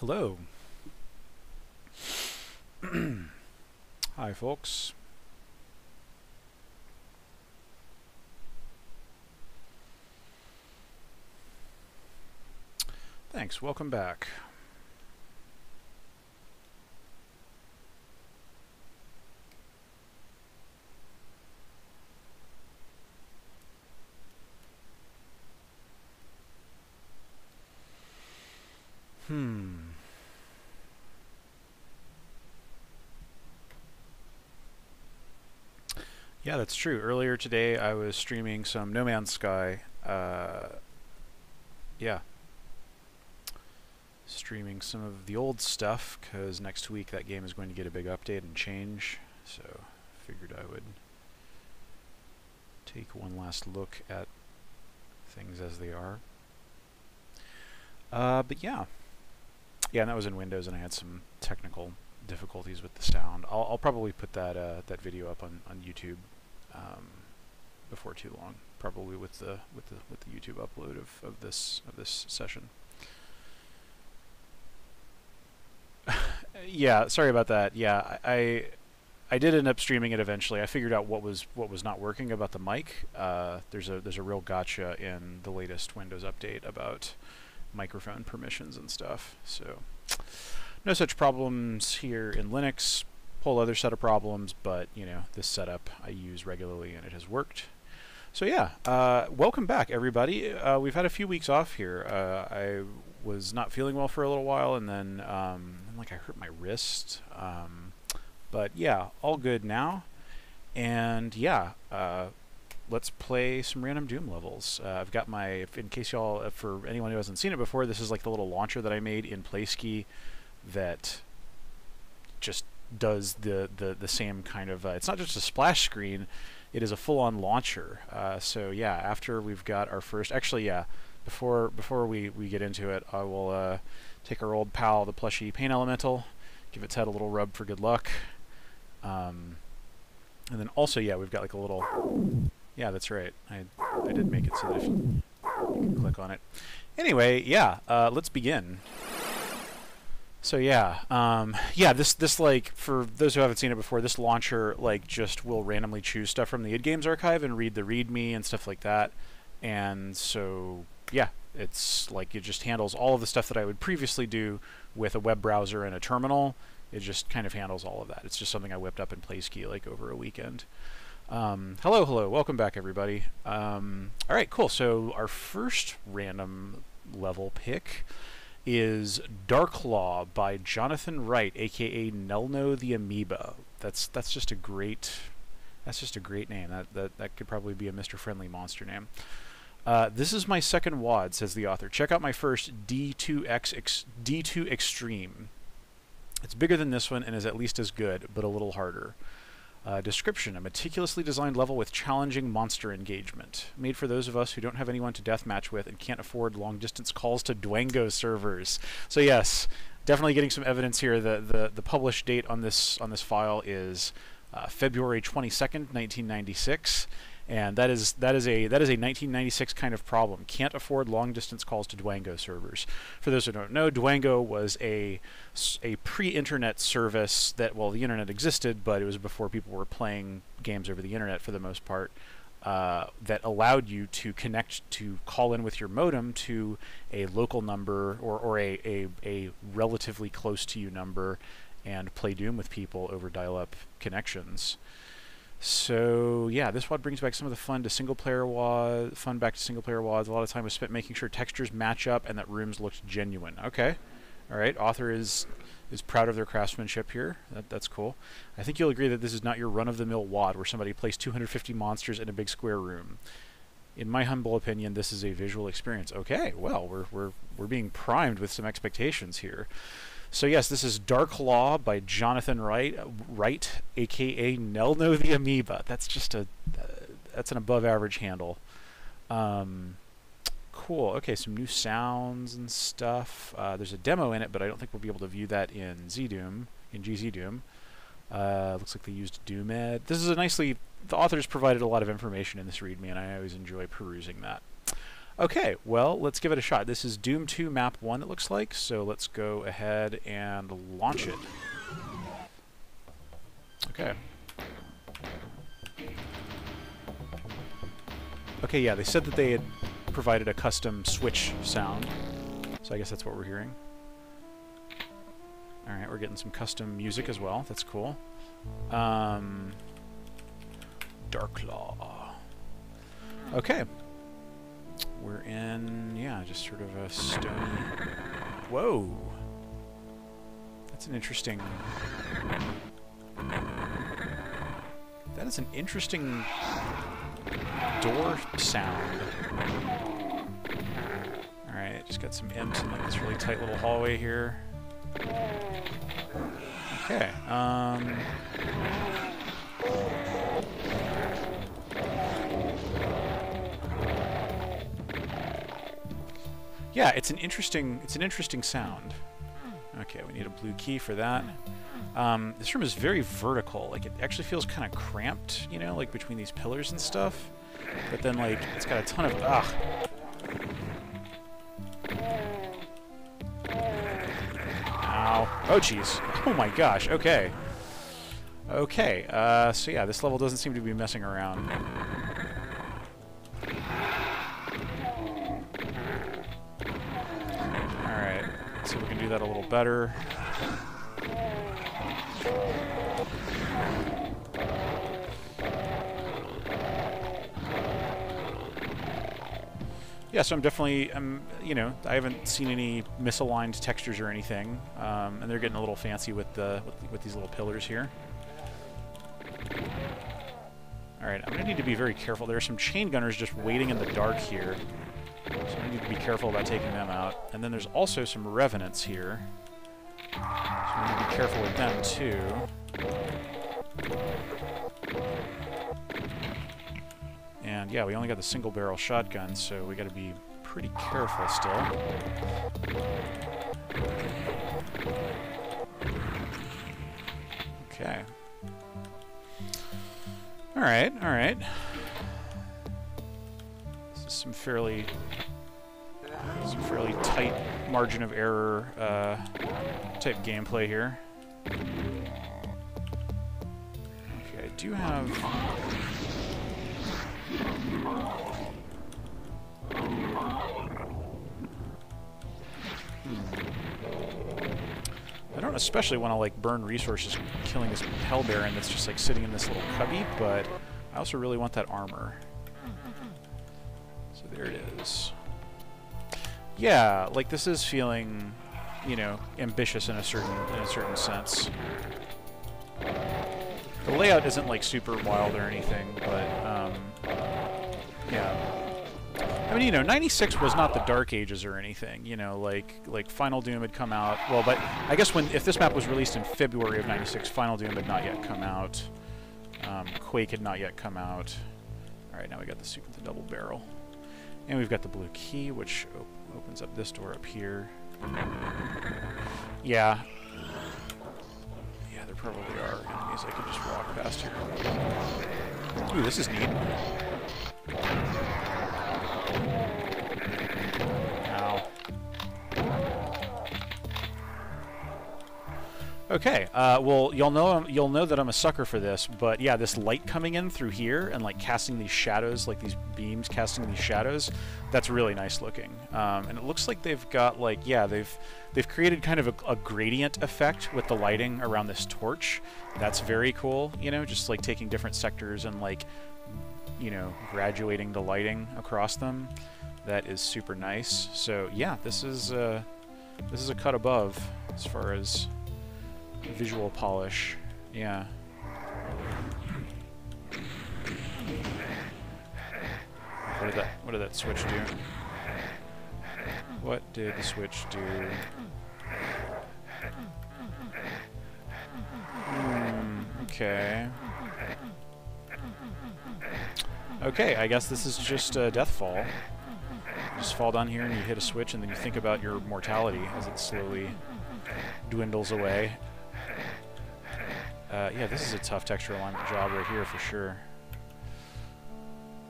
Hello. Hi, folks. Thanks. Welcome back. Yeah, that's true. Earlier today, I was streaming some No Man's Sky. Yeah. Streaming some of the old stuff, because next week that game is going to get a big update and change. So, figured I would take one last look at things as they are. But yeah. Yeah, and that was in Windows, and I had some technical difficulties with the sound. I'll probably put that that video up on YouTube before too long, probably with the YouTube upload of this session. Yeah, sorry about that. Yeah, I did end up streaming it eventually. I figured out what was not working about the mic. There's a real gotcha in the latest Windows update about microphone permissions and stuff. So no such problems here in Linux. Whole other set of problems, but you know, this setup I use regularly and it has worked. So yeah, welcome back everybody. We've had a few weeks off here. I was not feeling well for a little while, and then like I hurt my wrist. But yeah, all good now. And yeah, let's play some random Doom levels. I've got my, in case y'all, for anyone who hasn't seen it before, this is like the little launcher that I made in Playski that just does the same kind of, it's not just a splash screen, it is a full-on launcher. So yeah, after we've got our first, actually yeah, before we get into it, I will take our old pal, the plushie Pain Elemental, give its head a little rub for good luck. And then also, yeah, we've got like a little, yeah, that's right, I did make it so that if you can click on it. Anyway, yeah, let's begin. So yeah, yeah, this like, for those who haven't seen it before, this launcher like just will randomly choose stuff from the id Games archive and read the README and stuff like that. And so yeah, it's like it just handles all of the stuff that I would previously do with a web browser and a terminal. It just kind of handles all of that. It's just something I whipped up in Playski like over a weekend. Hello, welcome back everybody. All right, cool. So our first random level pick is Darklaw by Jonathan Wright, aka Nelno the Amoeba. That's just a great name. That could probably be a Mr. Friendly monster name. This is my second WAD, says the author. Check out my first D2 Extreme. It's bigger than this one and is at least as good, but a little harder. Description: a meticulously designed level with challenging monster engagement. Made for those of us who don't have anyone to deathmatch with and can't afford long-distance calls to Dwango servers. So yes, definitely getting some evidence here. The published date on this file is February 22nd, 1996. And that is a 1996 kind of problem. Can't afford long-distance calls to Dwango servers. For those who don't know, Dwango was a pre-internet service that, well, the internet existed, but it was before people were playing games over the internet for the most part, that allowed you to call in with your modem to a local number or a relatively close to you number and play Doom with people over dial-up connections. So yeah, this WAD brings back some of the fun back to single player WADs. A lot of time was spent making sure textures match up and that rooms looked genuine. Okay, all right. Author is proud of their craftsmanship here. That's cool. I think you'll agree that this is not your run-of-the-mill WAD where somebody plays 250 monsters in a big square room. In my humble opinion, this is a visual experience. Okay, well, we're being primed with some expectations here. So yes, this is Darklaw by Jonathan Wright, aka Nelno the Amoeba. That's just that's an above-average handle. Cool. Okay, some new sounds and stuff. There's a demo in it, but I don't think we'll be able to view that in GZ Doom. Looks like they used DoomEd. This is the authors provided a lot of information in this README, and I always enjoy perusing that. Okay, well, let's give it a shot. This is Doom 2 Map 1, it looks like, so let's go ahead and launch it. Okay. Okay, yeah, they said that they had provided a custom switch sound, so I guess that's what we're hearing. Alright, we're getting some custom music as well. That's cool. Darklaw. Okay. We're in, yeah, just sort of a stone... Whoa! That's an interesting... That is an interesting door sound. Alright, just got some imps in like this really tight little hallway here. Okay, yeah, it's an interesting sound. Okay, we need a blue key for that. This room is very vertical. Like, it actually feels kind of cramped, you know, like between these pillars and stuff. But then, like, it's got a ton of... Ugh. Ow. Oh, jeez. Oh my gosh, okay. Okay, so yeah, this level doesn't seem to be messing around. Alright, let's see if we can do that a little better. Yeah, so I'm definitely, you know, I haven't seen any misaligned textures or anything, and they're getting a little fancy with these little pillars here. All right, I'm gonna need to be very careful. There are some chain gunners just waiting in the dark here, so I need to be careful about taking them out. And then there's also some revenants here, so I need to be careful with them too. And yeah, we only got the single barrel shotgun, so we gotta be pretty careful still. Okay. Alright, alright. This is some fairly tight margin of error type gameplay here. Okay, I do have... I don't especially want to like burn resources killing this Hell Baron that's just like sitting in this little cubby, but I also really want that armor. So there it is. Yeah, like this is feeling, you know, ambitious in a certain sense. The layout isn't like super wild or anything, but yeah. I mean, you know, 96 was not the Dark Ages or anything, you know, like Final Doom had come out. Well, but I guess if this map was released in February of 96, Final Doom had not yet come out. Quake had not yet come out. All right, now we got the suit with the double barrel. And we've got the blue key, which opens up this door up here. Yeah. Yeah, there probably are enemies I could just walk past here. Ooh, this is neat. Ow. Okay, well, you'll know that I'm a sucker for this, but yeah, this light coming in through here and like casting these shadows, like these beams casting these shadows, that's really nice looking. And it looks like they've got like, yeah, they've created kind of a gradient effect with the lighting around this torch. That's very cool, you know, just like taking different sectors and like, you know, graduating the lighting across them. That is super nice. So yeah, this is a cut above as far as visual polish. Yeah. What did that switch do? What did the switch do? Okay. Okay, I guess this is just Deathfall. You just fall down here and you hit a switch and then you think about your mortality as it slowly dwindles away. Yeah, this is a tough texture alignment job right here for sure.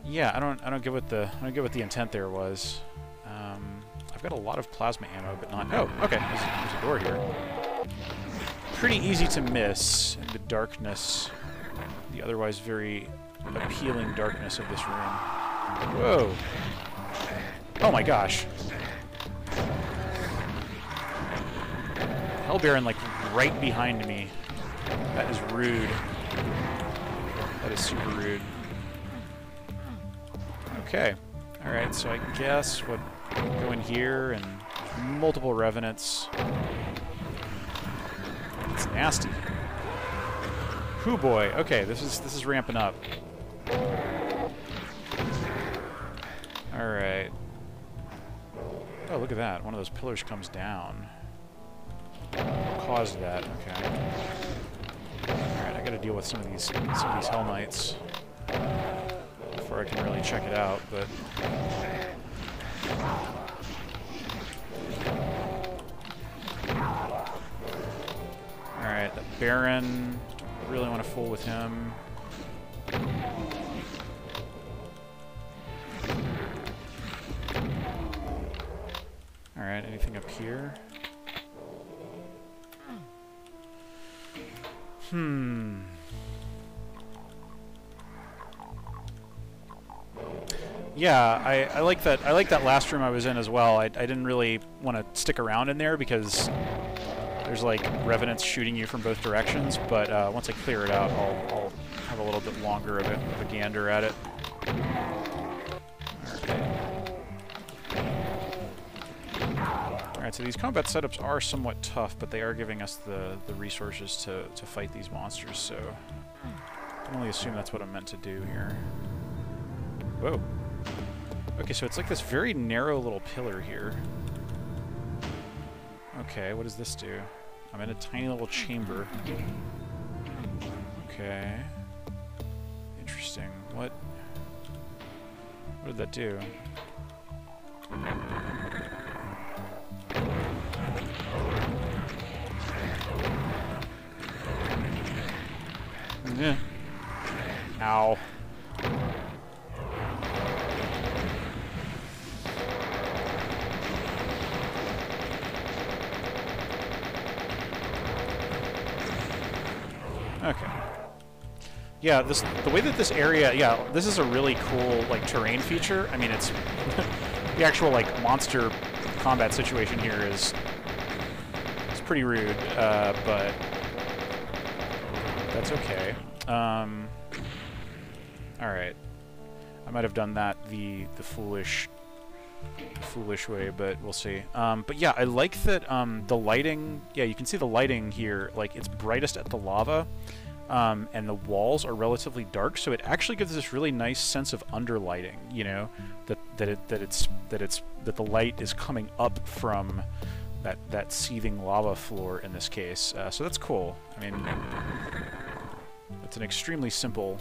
Yeah, I don't get what the intent there was. I've got a lot of plasma ammo, but not. Oh, okay. There's a door here. Pretty easy to miss in the darkness, the otherwise very appealing darkness of this room. Whoa! Oh my gosh! Hell Baron, like, right behind me. That is rude. That is super rude. Okay. Alright, so I guess what go in here and multiple revenants. It's nasty. Hoo boy. Okay, this is ramping up. Alright. Oh, look at that. One of those pillars comes down. Caused that, okay. Alright, I gotta deal with some of these Hell Knights before I can really check it out, but alright, the Baron, don't really want to fool with him. Alright, anything up here? Yeah, I like that. I like that last room I was in as well. I didn't really want to stick around in there because there's like revenants shooting you from both directions. But once I clear it out, I'll have a little bit longer of a gander at it. Alright, so these combat setups are somewhat tough, but they are giving us the resources to fight these monsters, so I can only assume that's what I'm meant to do here. Whoa. Okay, so it's like this very narrow little pillar here. Okay, what does this do? I'm in a tiny little chamber. Okay. Interesting. What did that do? Yeah. Ow. Okay. Yeah, the way that this area, yeah, this is a really cool, like, terrain feature. I mean, it's the actual, like, monster combat situation here is pretty rude, but that's okay. Alright. I might have done that the foolish way, but we'll see. But yeah, I like that the lighting, yeah, you can see the lighting here, like, it's brightest at the lava, and the walls are relatively dark, so it actually gives this really nice sense of underlighting, you know, that the light is coming up from that seething lava floor in this case. So that's cool. I mean, it's an extremely simple,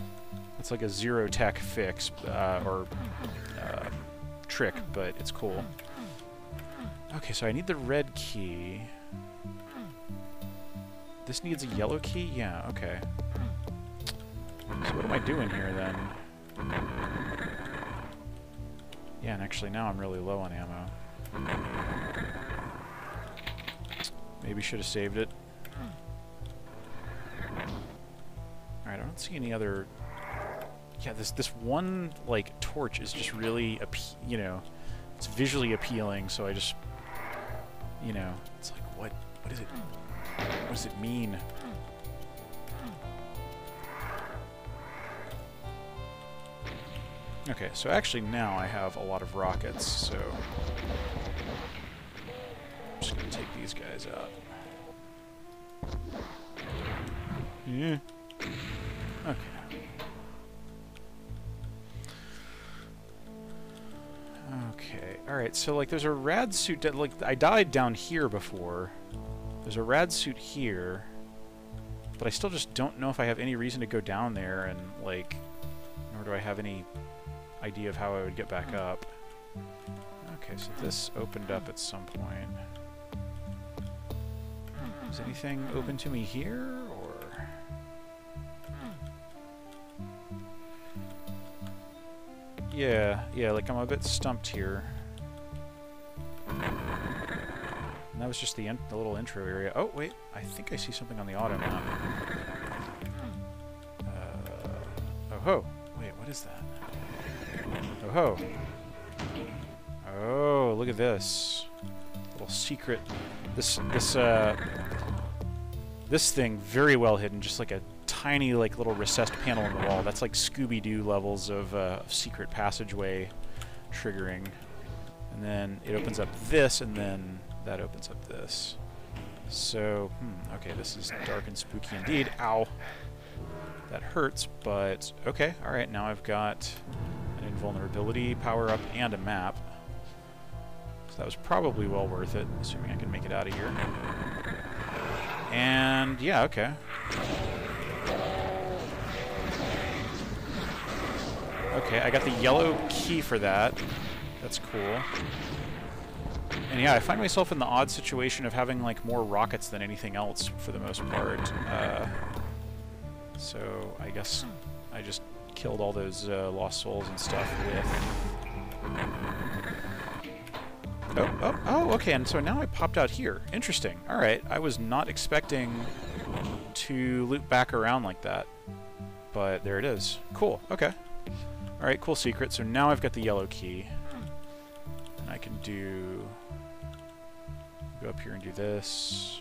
it's like a zero-tech fix, or trick, but it's cool. Okay, so I need the red key. This needs a yellow key? Yeah, okay. So what am I doing here, then? Yeah, and actually now I'm really low on ammo. Maybe should have saved it. Alright, I don't see any other... Yeah, this one, like, torch is just really, you know, it's visually appealing, so I just, you know, it's like, what is it? What does it mean? Okay, so actually now I have a lot of rockets, so I'm just gonna take these guys out. Yeah. Okay. Okay, alright, so like there's a rad suit that, like, I died down here before. There's a rad suit here, but I still just don't know if I have any reason to go down there, and, like, nor do I have any idea of how I would get back up. Okay, so this opened up at some point. Is anything open to me here, or...? Yeah, like I'm a bit stumped here. And that was just the little intro area. Oh, wait, I think I see something on the auto map. Oh ho! Wait, what is that? Oh ho! Oh, look at this little secret. This thing very well hidden, just like a tiny, like little recessed panel in the wall. That's like Scooby-Doo levels of secret passageway triggering. And then it opens up this, and then that opens up this. So, okay, this is dark and spooky indeed. Ow! That hurts, but okay, alright, now I've got an invulnerability power-up and a map. So that was probably well worth it, assuming I can make it out of here. And, yeah, okay. Okay, I got the yellow key for that. That's cool. And yeah, I find myself in the odd situation of having like more rockets than anything else for the most part. So I guess I just killed all those lost souls and stuff with... Oh, okay, and so now I popped out here. Interesting. Alright, I was not expecting to loop back around like that. But there it is. Cool, okay. Alright, cool secret. So now I've got the yellow key. And I can do... go up here and do this.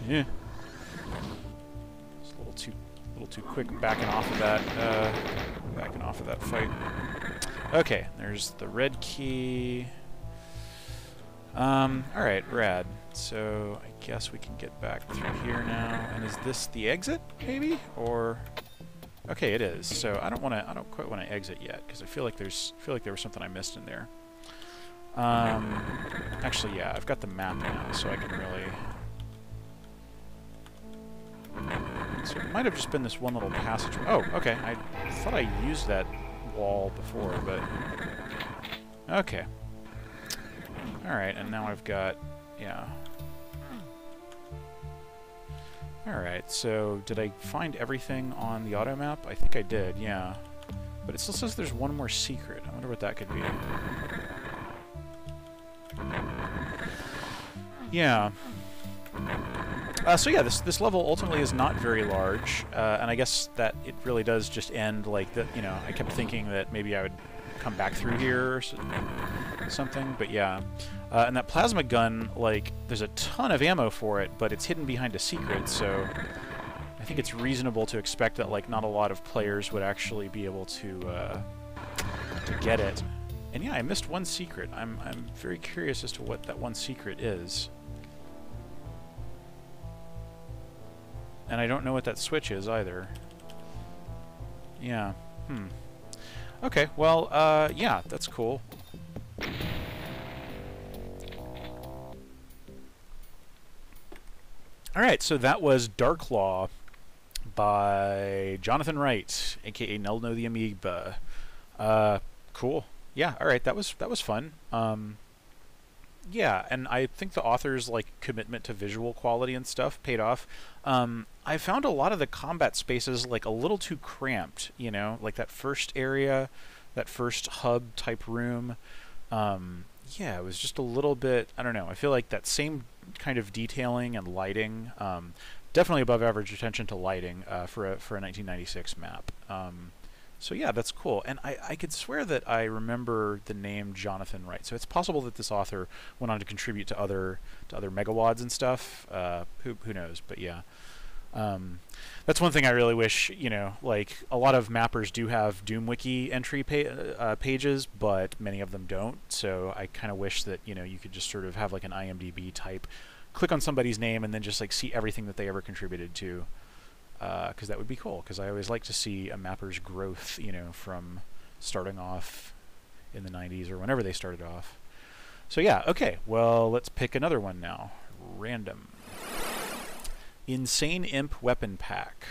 Yeah. It's a little too quick backing off of that fight. Okay, there's the red key. Alright, rad. So I guess we can get back through here now. And is this the exit, maybe? Or okay, it is. So I don't quite want to exit yet because I feel like there was something I missed in there. Actually, yeah, I've got the map now, so I can really. So it might have just been this one little passage. Oh, okay. I thought I used that wall before, but okay. All right, and now I've got, yeah. All right. So did I find everything on the auto map? I think I did. Yeah. But it still says there's one more secret. I wonder what that could be. Yeah. So yeah, this level ultimately is not very large, and I guess that it really does just end like that. You know, I kept thinking that maybe I would come back through here or something, but yeah. And that plasma gun, like, there's a ton of ammo for it, but it's hidden behind a secret, so I think it's reasonable to expect that like not a lot of players would actually be able to get it. And yeah, I missed one secret. I'm very curious as to what that one secret is. And I don't know what that switch is either. Yeah. Okay, well, yeah, that's cool. Alright, so that was Darklaw by Jonathan Wright, aka Nelno the Amoeba. Cool. Yeah, alright, that was fun. Yeah, and I think the author's like commitment to visual quality and stuff paid off. I found a lot of the combat spaces like a little too cramped, you know, like that first area, that first hub type room. Yeah, it was just a little bit, I don't know, I feel like that same kind of detailing and lighting, definitely above average attention to lighting for a 1996 map. So yeah, that's cool. And I could swear that I remember the name Jonathan Wright. So it's possible that this author went on to contribute to other megawads and stuff. Who knows? But yeah, that's one thing I really wish. You know, like a lot of mappers do have DoomWiki entry pages, but many of them don't. So I kind of wish that you could just sort of have like an IMDb type, click on somebody's name, and then just like see everything that they ever contributed to. Because that would be cool, because I always like to see a mapper's growth, from starting off in the 90s or whenever they started off. So yeah, okay, well, let's pick another one now. Random. Insane Imp Weapon Pack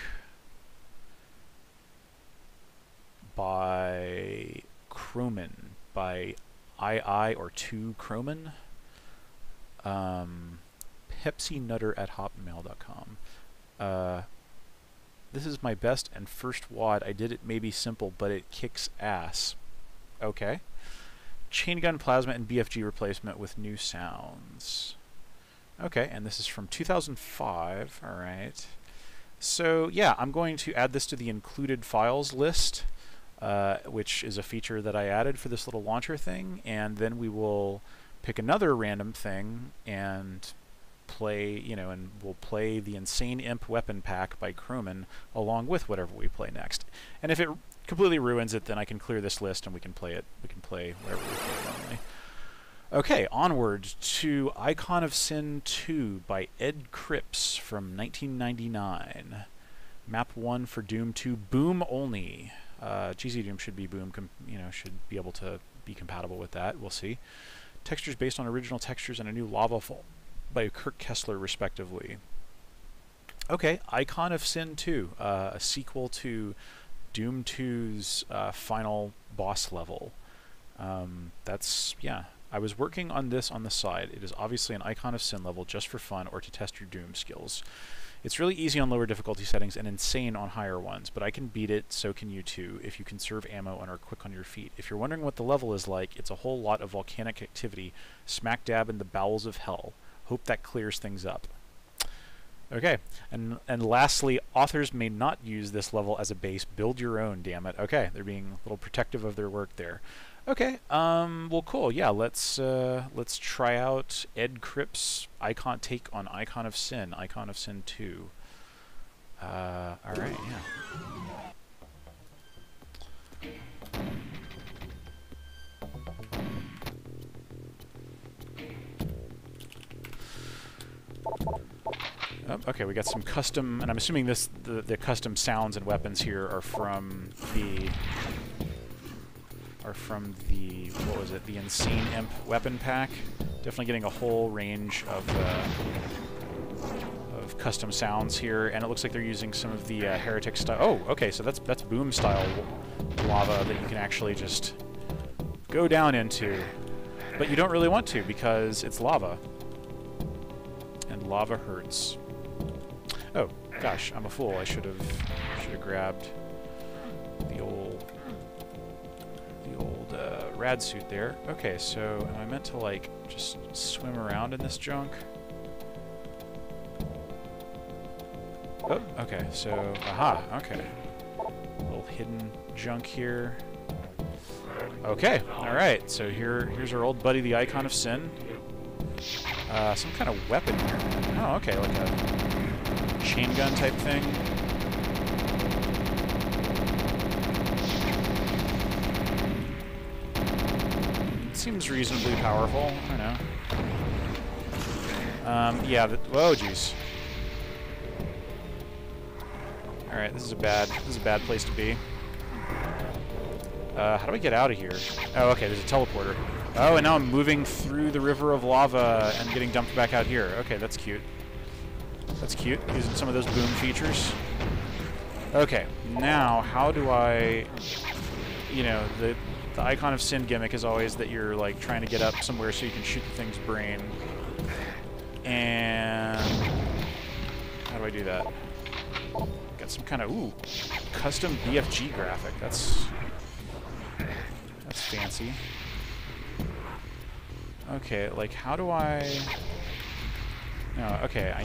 by Croman, by II or 2 Croman. PepsiNutter@hotmail.com. This is my best and first WAD. I did it maybe simple, but it kicks ass. Okay. Chain gun, plasma, and BFG replacement with new sounds. Okay, and this is from 2005. All right. So yeah, I'm going to add this to the included files list, which is a feature that I added for this little launcher thing, and then we will pick another random thing and play, and we'll play the Insane Imp weapon pack by Crewman along with whatever we play next. And if it completely ruins it, then I can clear this list and we can play it. We can play whatever we play normally. Okay, onward to Icon of Sin 2 by Ed Cripps from 1999. Map 1 for Doom 2, boom only. GZ Doom should be boom, should be able to be compatible with that. We'll see. Textures based on original textures and a new lava fall by Kirk Kessler, respectively. Okay, Icon of Sin 2, a sequel to Doom 2's final boss level. Yeah. I was working on this on the side. It is obviously an Icon of Sin level just for fun or to test your Doom skills. It's really easy on lower difficulty settings and insane on higher ones, but I can beat it, so can you too, if you conserve ammo and are quick on your feet. If you're wondering what the level is like, it's a whole lot of volcanic activity, smack dab in the bowels of hell. Hope that clears things up. Okay, and lastly, authors may not use this level as a base. Build your own, damn it. Okay, they're being a little protective of their work there. Okay, well, cool. Yeah, let's try out Ed Cripps' take on Icon of Sin 2. All right, yeah. Oh, okay, we got some custom, and I'm assuming the custom sounds and weapons here are from the what was it? The Insane Imp weapon pack. Definitely getting a whole range of custom sounds here, and it looks like they're using some of the heretic style. Oh, okay, so that's boom style lava that you can actually just go down into, but you don't really want to because it's lava, and lava hurts. Oh gosh, I'm a fool. I should have grabbed the old rad suit there. Okay, so am I meant to like just swim around in this junk? Oh, okay, so aha, okay. A little hidden junk here. Okay, alright, so here's our old buddy, the Icon of Sin. Some kind of weapon here. Oh, okay, like a chain gun type thing. Seems reasonably powerful. I know. Yeah. Whoa, jeez. All right, this is a bad place to be. How do I get out of here? Oh, okay. There's a teleporter. Oh, and now I'm moving through the river of lava and getting dumped back out here. Okay, that's cute. That's cute. Using some of those boom features. Okay, now how do I? The Icon of Sin gimmick is always that you're like trying to get up somewhere so you can shoot the thing's brain. And how do I do that? Got some kind of custom BFG graphic. That's fancy. Okay, like how do I? No, okay. I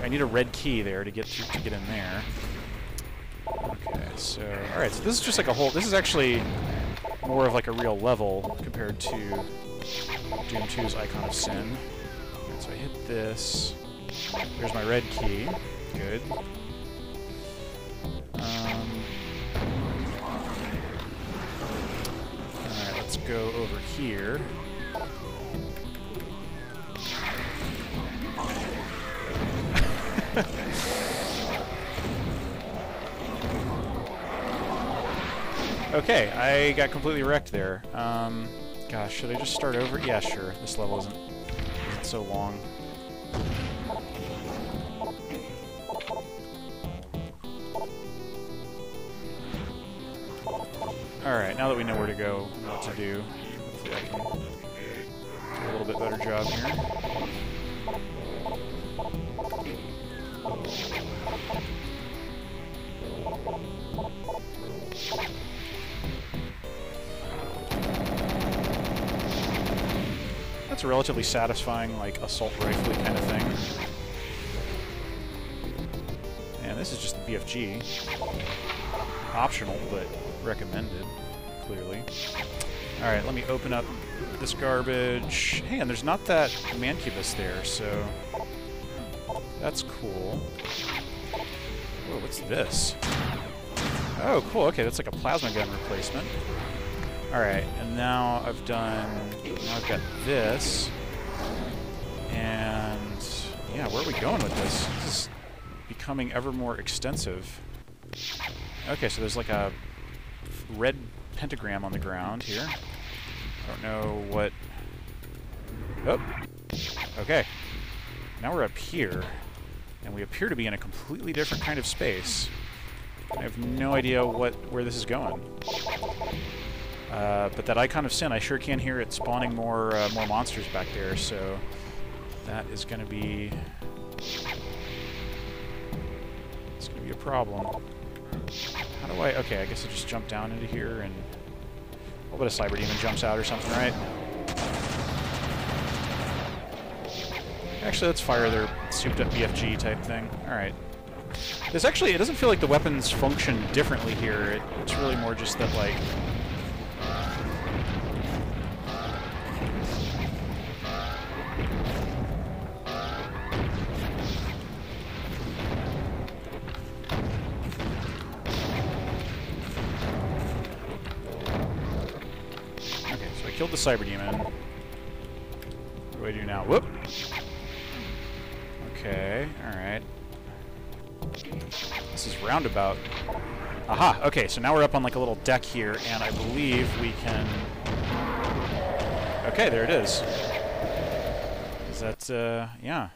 need a red key there to get in there. Okay, so all right. So this is just like a whole. This is actually more of like a real level compared to Doom 2's Icon of Sin. Right, so I hit this. There's my red key. Good. Alright, let's go over here. Okay, I got completely wrecked there. Gosh, should I just start over? Yeah, sure. This level isn't so long. Alright, now that we know where to go and what to do, hopefully I can do a little bit better job here. That's a relatively satisfying, like, assault rifle kind of thing. And this is just the BFG. Optional, but recommended, clearly. Alright, let me open up this garbage. Hey, and there's not that mancubus there, so that's cool. Whoa, what's this? Oh, cool, okay, that's like a plasma gun replacement. Alright, and now I've got this. And yeah, where are we going with this? This is becoming ever more extensive. Okay, so there's like a red pentagram on the ground here. I don't know what... Oh! Okay. Now we're up here, and we appear to be in a completely different kind of space. I have no idea where this is going. But that Icon of Sin, I sure can hear it spawning more monsters back there, so that is going to be... It's going to be a problem. How do I... Okay, I guess I just jump down into here and... What about a Cyber Demon jumps out or something, right? Actually, let's fire their souped-up BFG type thing. Alright. This actually... It doesn't feel like the weapons function differently here. It's really more just that, like... Killed the Cyber Demon. What do I do now? Whoop! Okay, alright. This is roundabout. Aha! Okay, so now we're up on like a little deck here, and I believe we can... Okay, there it is. Is that, yeah.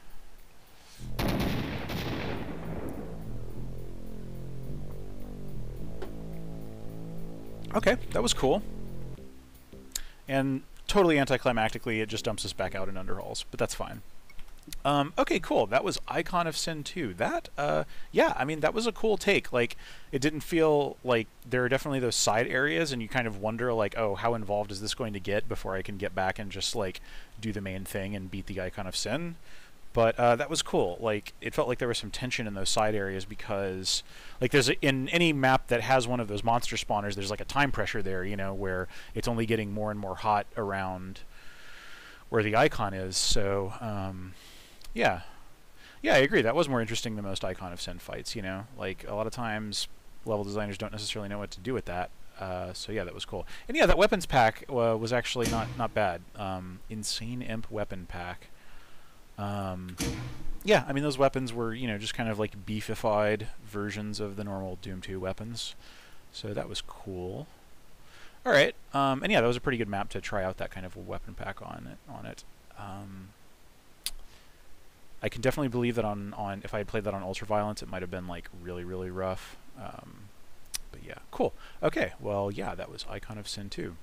Okay, that was cool. And totally anticlimactically, it just dumps us back out in Underhalls, but that's fine. Okay, cool. That was Icon of Sin 2. That, yeah, I mean, that was a cool take. Like, it didn't feel like there are definitely those side areas, and you kind of wonder, like, oh, how involved is this going to get before I can get back and just, like, do the main thing and beat the Icon of Sin? But that was cool. Like, it felt like there was some tension in those side areas because, like, in any map that has one of those monster spawners, there's like a time pressure there, you know, where it's only getting more and more hot around where the icon is. So, yeah. Yeah, I agree. That was more interesting than most Icon of Sin fights, you know? Like, a lot of times, level designers don't necessarily know what to do with that. So yeah, that was cool. And yeah, that weapons pack was actually not bad. Insane Imp weapon pack. Yeah, I mean, those weapons were, you know, just kind of like beefified versions of the normal Doom 2 weapons. So that was cool. Alright, and yeah, that was a pretty good map to try out that kind of weapon pack on it. I can definitely believe that on if I had played that on Ultraviolence, it might have been like really, really rough. But yeah, cool. Okay, well, yeah, that was Icon of Sin 2.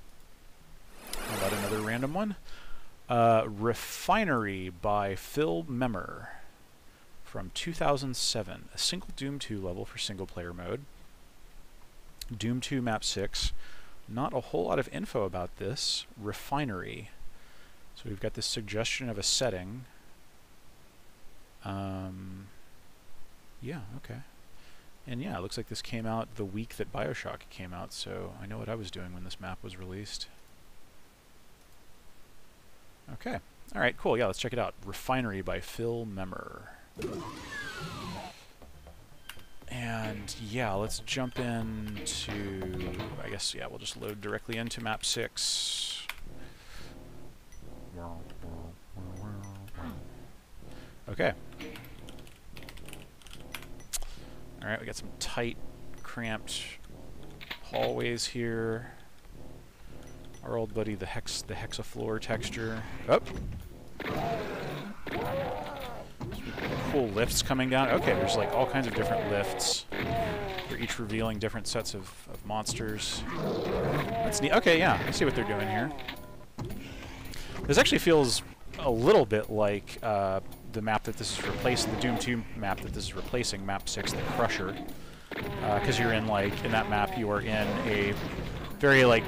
How about another random one? Refinery by Memmer from 2007. A single Doom 2 level for single-player mode. Doom 2 Map 6. Not a whole lot of info about this. Refinery. So we've got this suggestion of a setting. Yeah, okay. And yeah, it looks like this came out the week that BioShock came out, so I know what I was doing when this map was released. Okay. Alright, cool. Yeah, let's check it out. Refinery by Memmer. And yeah, let's jump into... I guess, yeah, we'll just load directly into map 6. Okay. Alright, we got some tight, cramped hallways here. Our old buddy, the hexafloor texture. Oh! Cool lifts coming down. Okay, there's like all kinds of different lifts. They're each revealing different sets of monsters. That's neat. Okay, yeah, I see what they're doing here. This actually feels a little bit like the map that this is replacing, the Doom 2 map that this is replacing, Map 6, the Crusher. because you're in that map, you are in a very like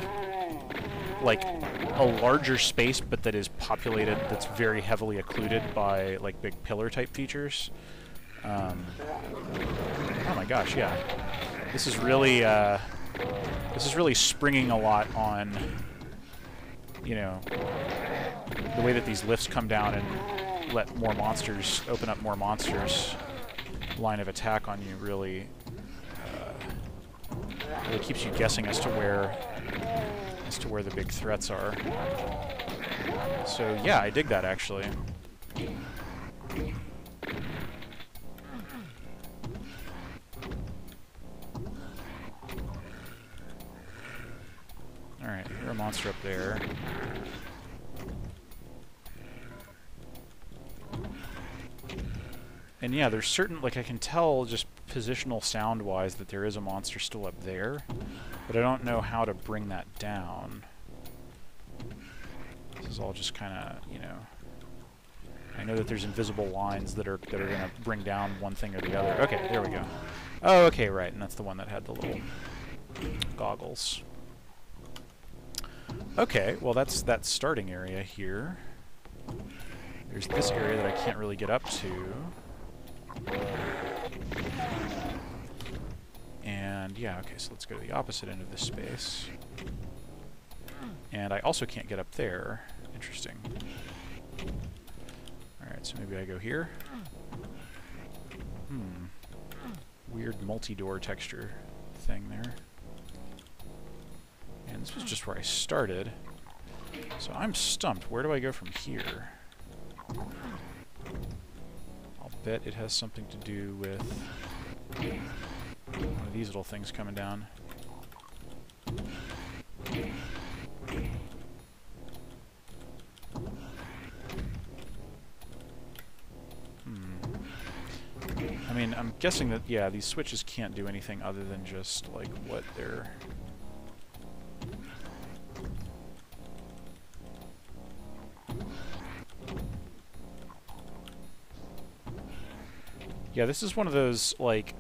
a larger space, but that is populated, that's very heavily occluded by like big pillar type features. Oh my gosh, yeah. This is really springing a lot on, you know, the way that these lifts come down and let more monsters, open up more monsters' line of attack on you, really keeps you guessing as to where the big threats are. So yeah, I dig that actually. Alright, you're a monster up there. And yeah, there's certain, like I can tell just positional sound-wise that there is a monster still up there, but I don't know how to bring that down. This is all just kind of, you know, I know that there's invisible lines that are going to bring down one thing or the other. Okay, there we go. Oh, okay, right, and that's the one that had the little goggles. Okay, well that's that starting area here. There's this area that I can't really get up to. And yeah, okay, so let's go to the opposite end of this space. And I also can't get up there. Interesting. Alright, so maybe I go here. Weird multi-door texture thing there. And this was just where I started. So I'm stumped. Where do I go from here? I'll bet it has something to do with one of these little things coming down. I mean, I'm guessing that, yeah, these switches can't do anything other than just, like, what they're... Yeah, this is one of those, like,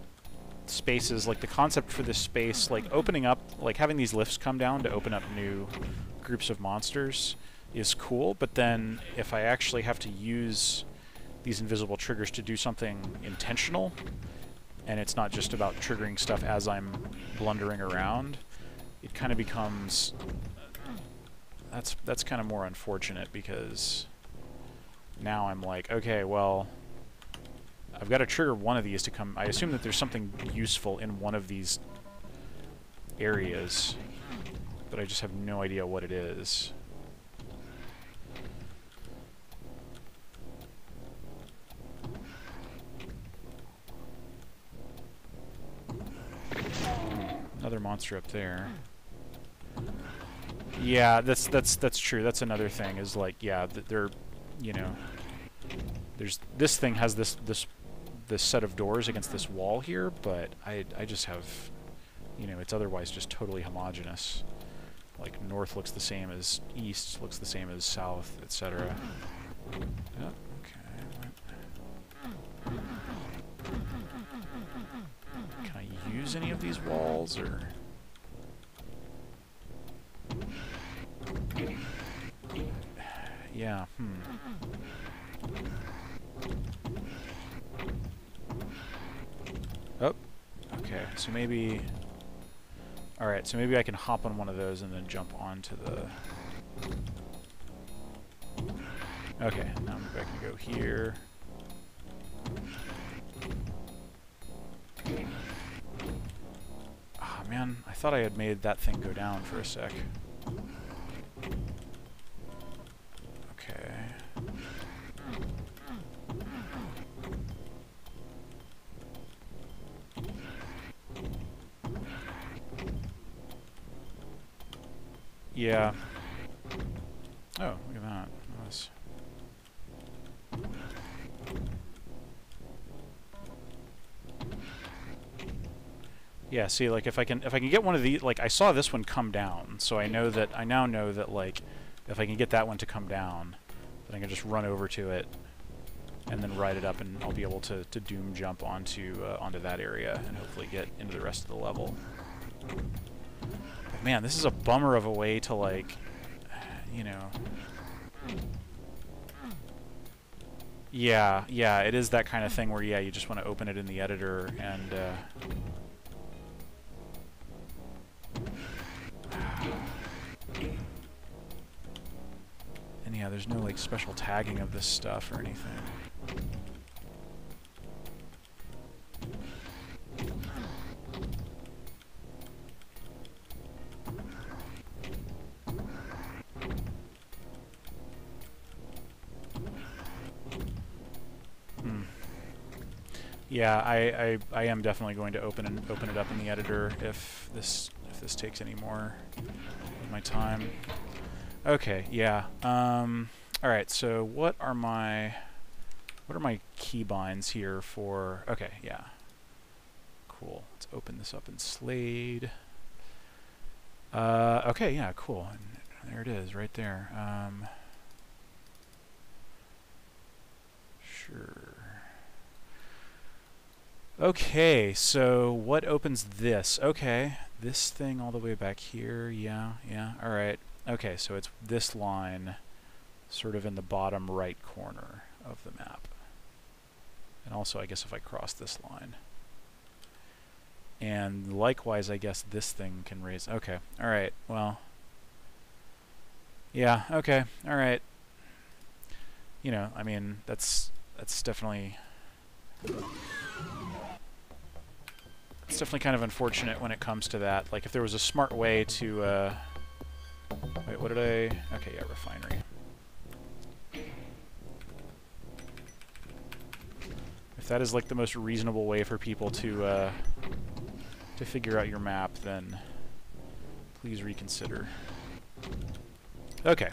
spaces, like, the concept for this space, like, opening up, like, having these lifts come down to open up new groups of monsters is cool, but then if I actually have to use these invisible triggers to do something intentional, and it's not just about triggering stuff as I'm blundering around, it kind of becomes... That's kind of more unfortunate, because now I'm like, okay, well, I've got to trigger one of these to come... I assume that there's something useful in one of these areas, but I just have no idea what it is. Another monster up there. Yeah, that's true. That's another thing. Is like, yeah, they're, you know, there's this thing has this set of doors against this wall here, but I just have, you know, it's otherwise just totally homogeneous. Like north looks the same as east, looks the same as south, etc. Yep. Can I use any of these walls, or... Yeah, Oh, okay, so maybe... Alright, so maybe I can hop on one of those and then jump onto the... Okay, now maybe I can go here. Ah, man, I thought I had made that thing go down for a sec. Okay. Yeah. Oh, look at that. Nice. Yeah, see, like if I can get one of these, like I saw this one come down, so I now know that like if I can get that one to come down, then I can just run over to it and then ride it up, and I'll be able to doom jump onto that area and hopefully get into the rest of the level. But man, this is a bummer of a way to, like, you know... Yeah, it is that kind of thing where, yeah, you just want to open it in the editor and... And yeah, there's no, like, special tagging of this stuff or anything. Yeah, I am definitely going to open it up in the editor if this takes any more of my time. Okay, yeah. All right. So what are my keybinds here for? Okay, yeah. Cool. Let's open this up in Slade. Okay, yeah, cool. And there it is, right there. Sure. Okay, so what opens this? Okay, this thing all the way back here. Yeah, all right. Okay, so it's this line sort of in the bottom right corner of the map. And also, I guess if I cross this line. And likewise, I guess this thing can raise... Okay, all right, well... Yeah, okay, all right. You know, I mean, that's definitely... It's definitely kind of unfortunate when it comes to that. Like, if there was a smart way to... Wait, what did I... Okay, yeah, Refinery. If that is, like, the most reasonable way for people to figure out your map, then please reconsider. Okay.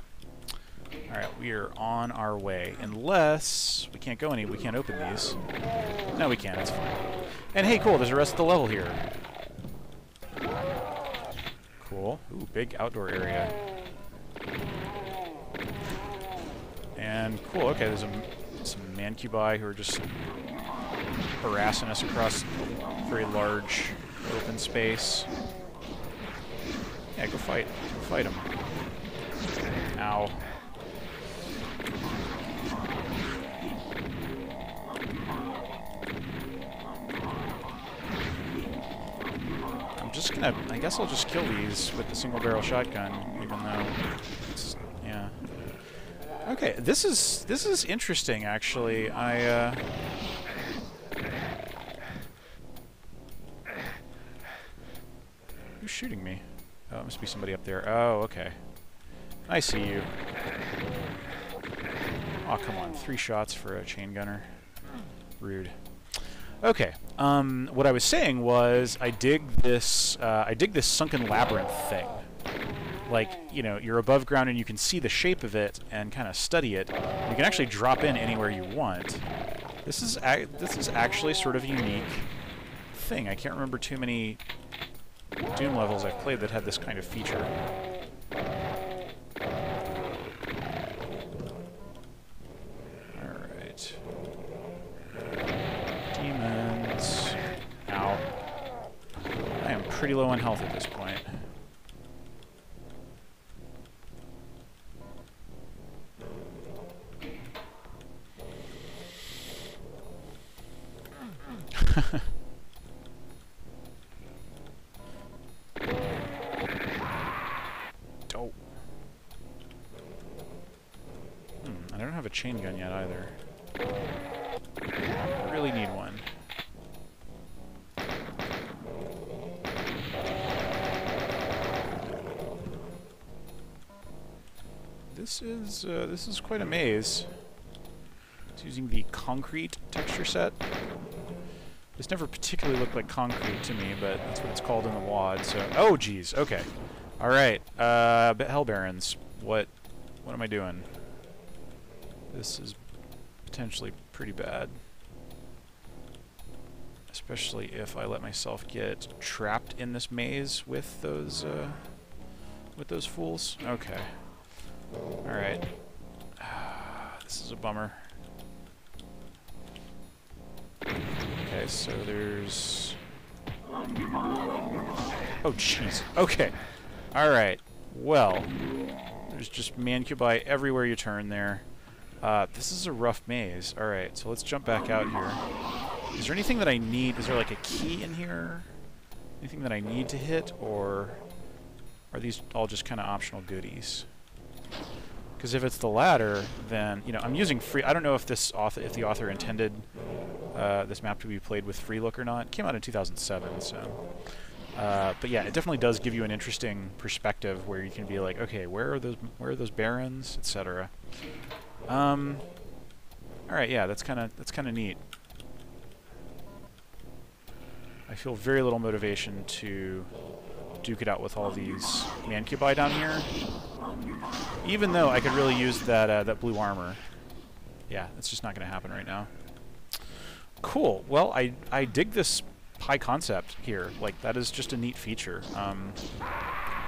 Alright, we are on our way. Unless... We can't open these. No, we can, it's fine. And hey, cool, there's the rest of the level here. Cool. Ooh, big outdoor area. And cool, okay, there's some mancubi who are just harassing us across a very large open space. Yeah, go fight. Go fight them. Ow. I guess I'll just kill these with the single barrel shotgun, even though it's, yeah. Okay, this is interesting actually. Who's shooting me? Oh, it must be somebody up there. Oh, okay. I see you. Oh, come on. 3 shots for a chain gunner. Rude. Okay. What I was saying was I dig this sunken labyrinth thing. Like, you know, you're above ground and you can see the shape of it and kind of study it. You can actually drop in anywhere you want. This is actually sort of a unique thing. I can't remember too many Doom levels I've played that had this kind of feature. Alright. Demons. Ow. I am pretty low on health at this point. Dope. I don't have a chain gun yet either. I really need one. This is quite a maze. It's using the concrete texture set. This never particularly looked like concrete to me, but that's what it's called in the WAD. So, oh, geez. Okay. All right. Hell Barons. What am I doing? This is potentially pretty bad, especially if I let myself get trapped in this maze with those fools. Okay. All right. This is a bummer. Okay, so there's... Oh, jeez. Okay. Alright. Well, there's just mancubi everywhere you turn there. This is a rough maze. Alright, so let's jump back out here. Is there anything that I need? Is there like a key in here? Anything that I need to hit, or are these all just kind of optional goodies? Because if it's the latter, then, you know, I'm using free... I don't know if the author intended this map to be played with free look or not. It came out in 2007, so... but yeah, it definitely does give you an interesting perspective where you can be like, okay, where are those barrens, etc. All right, yeah, that's kind of neat. I feel very little motivation to duke it out with all these mancubi down here, even though I could really use that blue armor. Yeah, it's just not going to happen right now. Cool. Well, I dig this high concept here. Like, that is just a neat feature. And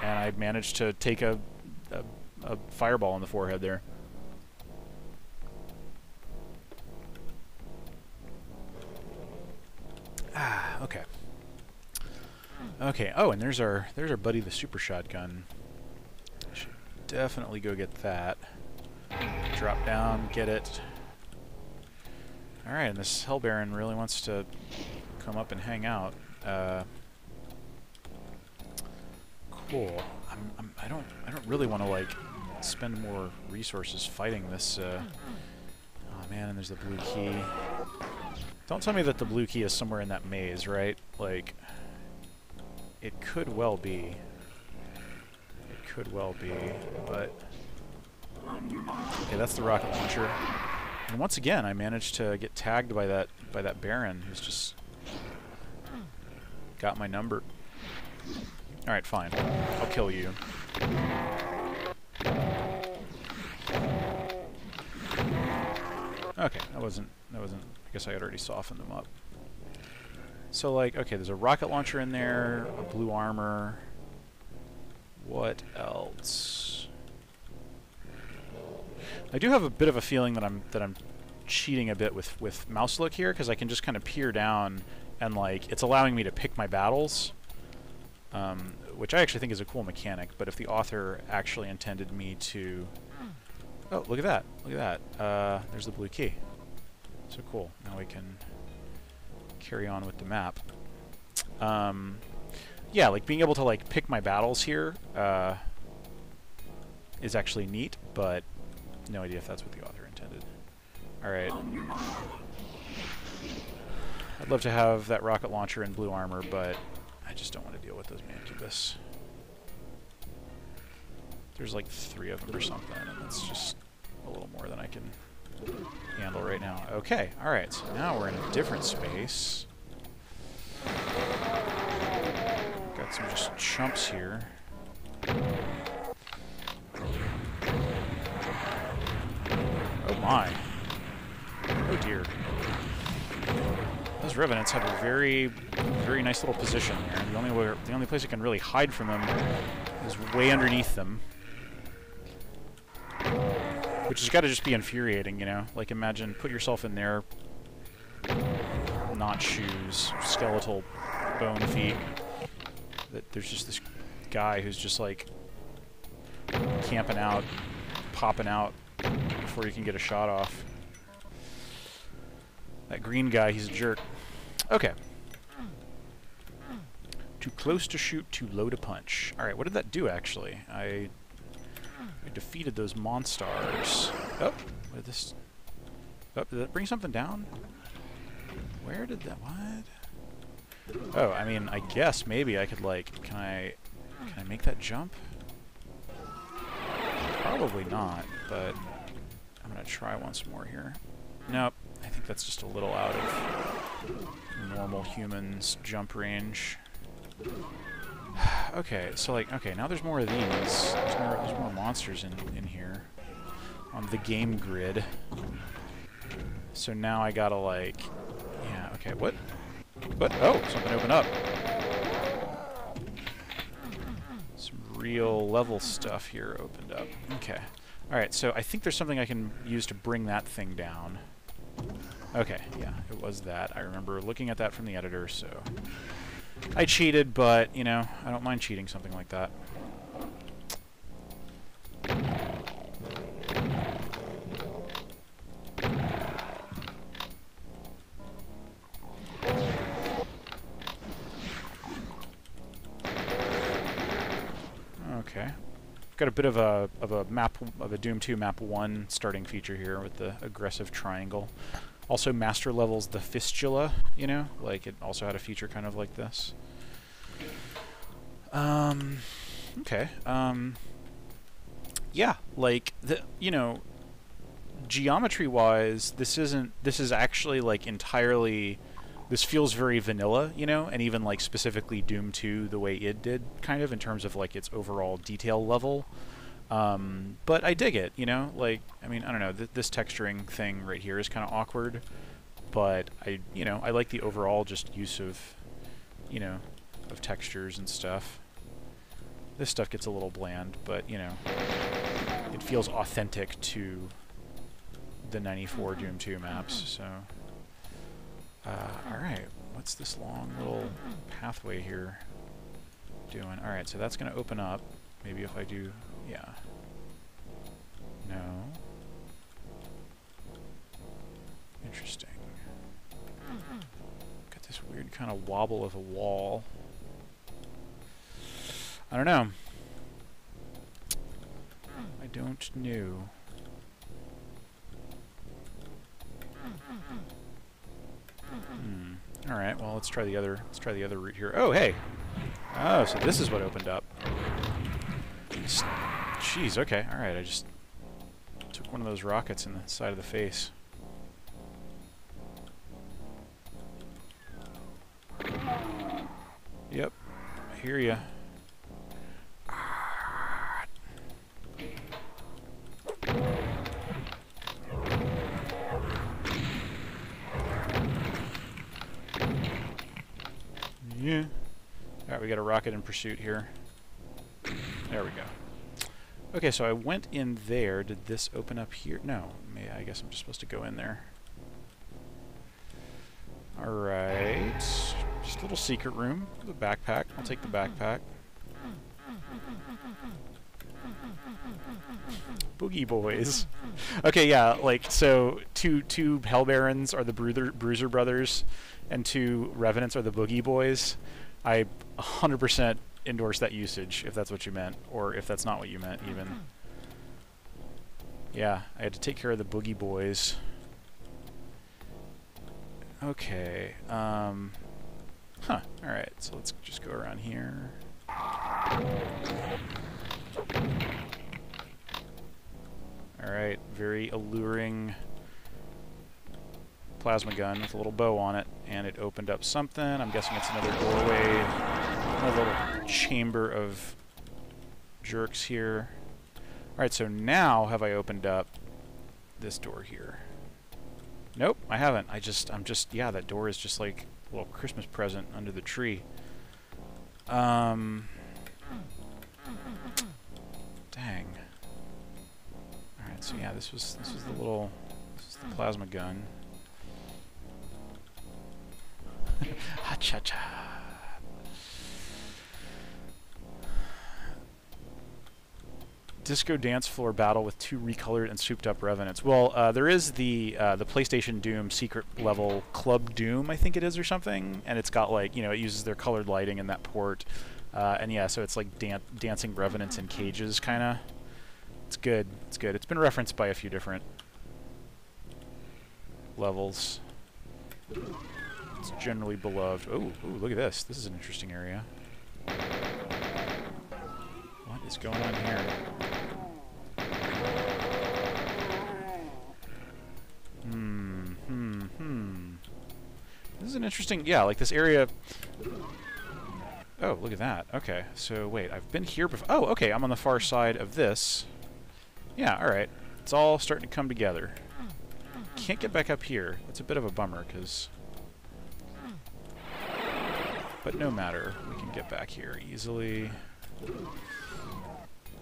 I managed to take a fireball in the forehead there. Ah, okay. Okay. Oh, and there's our buddy, the super shotgun. I should definitely go get that. Drop down, get it. All right, and this Hell Baron really wants to come up and hang out. Cool. I don't really want to like spend more resources fighting this. Oh man, and there's the blue key. Don't tell me that the blue key is somewhere in that maze, right? Like, it could well be. It could well be, but... Okay, that's the rocket launcher. And once again, I managed to get tagged by that Baron who's just got my number. Alright, fine. I'll kill you. Okay, that wasn't... I guess I had already softened them up. So, like, okay, there's a rocket launcher in there, a blue armor. What else? I do have a bit of a feeling that I'm cheating a bit with mouse look here, because I can just kind of peer down and, like, it's allowing me to pick my battles, which I actually think is a cool mechanic. But if the author actually intended me to... Oh, look at that. Look at that. There's the blue key. So cool. Now we can carry on with the map. Yeah, like being able to like pick my battles here is actually neat, but no idea if that's what the author intended. Alright. I'd love to have that rocket launcher and blue armor, but I just don't want to deal with those mancubus. There's like 3 of them or something, and that's just a little more than I can handle right now. Okay, alright, so now we're in a different space. Got some just chumps here. Oh my. Oh dear. Those revenants have a very nice little position here. The only place I can really hide from them is way underneath them. Which has got to just be infuriating, you know? Like, imagine, put yourself in their not shoes, skeletal bone feet. That there's just this guy who's just, like, camping out, popping out before you can get a shot off. That green guy, he's a jerk. Okay. Too close to shoot, too low to punch. Alright, what did that do, actually? I defeated those monsters. Oh, what did this... Oh, did that bring something down? Where did that... What? Oh, I mean, I guess maybe I could, like... Can I make that jump? Probably not, but I'm gonna try once more here. Nope, I think that's just a little out of normal humans' jump range. Okay, so like, okay, now there's more of these. There's more monsters in here on the game grid. So now I gotta like, yeah, okay, what? Oh, something opened up. Some real level stuff here opened up. Okay, all right. So I think there's something I can use to bring that thing down. Okay, yeah, it was that. I remember looking at that from the editor, so I cheated, but, you know, I don't mind cheating something like that. Okay. Got a bit of a Doom 2 map 1 starting feature here with the aggressive triangle. Also master levels the fistula, you know, like it also had a feature kind of like this. Okay. Yeah, like you know, geometry-wise, this is actually like entirely. This feels very vanilla, you know, and even like specifically Doom 2 the way it did, kind of in terms of like its overall detail level. But I dig it, you know, like, I mean, I don't know, this texturing thing right here is kind of awkward, but you know, I like the overall just use of, you know, of textures and stuff. This stuff gets a little bland, but, you know, it feels authentic to the 94 Doom 2 maps, so... Alright, what's this long little pathway here doing? Alright, so that's going to open up. Maybe if I do... yeah. No. Interesting. Got this weird kind of wobble of a wall. I don't know. I don't know. Alright, well, let's try the other route here. Oh, hey! Oh, so this is what opened up. Jeez, okay, alright, I just took one of those rockets in the side of the face. Yep, I hear ya. Yeah. Alright, we got a rocket in pursuit here. There we go. Okay, so I went in there. Did this open up here? No. I guess I'm just supposed to go in there. Alright. Just a little secret room. The backpack. I'll take the backpack. Boogie boys. Okay, yeah, like, so two Hell Barons are the Bruiser brothers, and 2 Revenants are the Boogie boys. I 100% endorse that usage, if that's what you meant, or if that's not what you meant, even. Yeah, I had to take care of the Boogie boys. Okay, huh, alright, so let's just go around here. Alright, very alluring plasma gun with a little bow on it, and it opened up something. I'm guessing it's another doorway, another little chamber of jerks here. Alright, so now have I opened up this door here? Nope, I haven't. I'm just, yeah, that door is just like a little Christmas present under the tree. Dang. Alright, so yeah, this was the plasma gun. Ha-cha-cha. Disco dance floor battle with 2 recolored and souped up Revenants. Well, there is the PlayStation Doom secret level Club Doom, I think it is, or something, and it's got, like, you know, it uses their colored lighting in that port, and yeah, so it's like dancing Revenants in cages, kind of. It's good. It's good. It's been referenced by a few different levels. It's generally beloved. Oh, look at this. This is an interesting area. What is going on here? This is an interesting, yeah, like this area. Oh, look at that. Okay, so wait, I've been here before. Oh, okay, I'm on the far side of this. Yeah, alright. It's all starting to come together. Can't get back up here. That's a bit of a bummer, because... But no matter. We can get back here easily.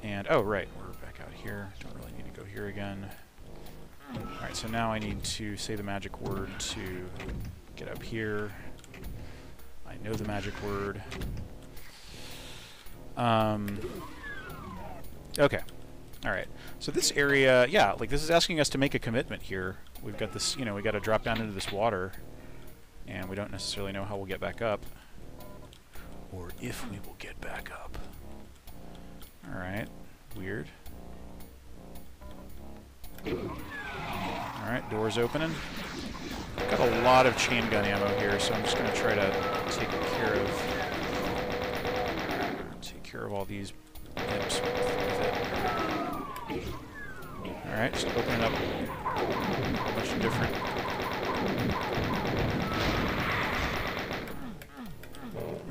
And, oh, right, we're back out here. Don't really need to go here again. Alright, so now I need to say the magic word to get up here. I know the magic word. Okay. Alright. So this area, yeah, like this is asking us to make a commitment here. We've got this, you know, we got to drop down into this water, and we don't necessarily know how we'll get back up. Or if we will get back up. Alright. Weird. Alright, door's opening. I've got a lot of chain gun ammo here, so I'm just going to try to take care of all these imps with it. Alright, just opening up a bunch of different...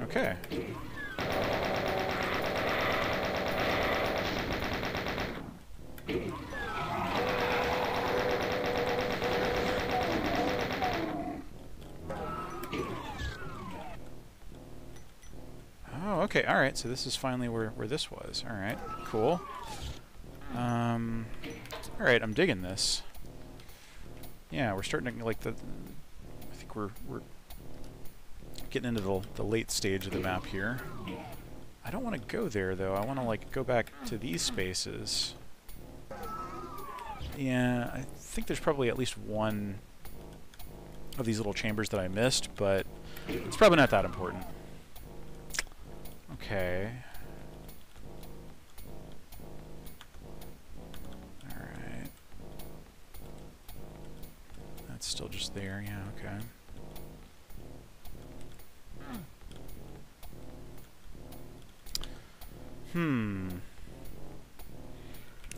Okay. Oh, okay, alright, so this is finally where this was. Alright, cool. Alright, I'm digging this. Yeah, we're starting to, like, I think we're getting into the late stage of the map here. I don't want to go there, though. I want to, like, go back to these spaces. Yeah, I think there's probably at least one of these little chambers that I missed, but it's probably not that important. Okay. Alright. That's still just there, yeah, okay.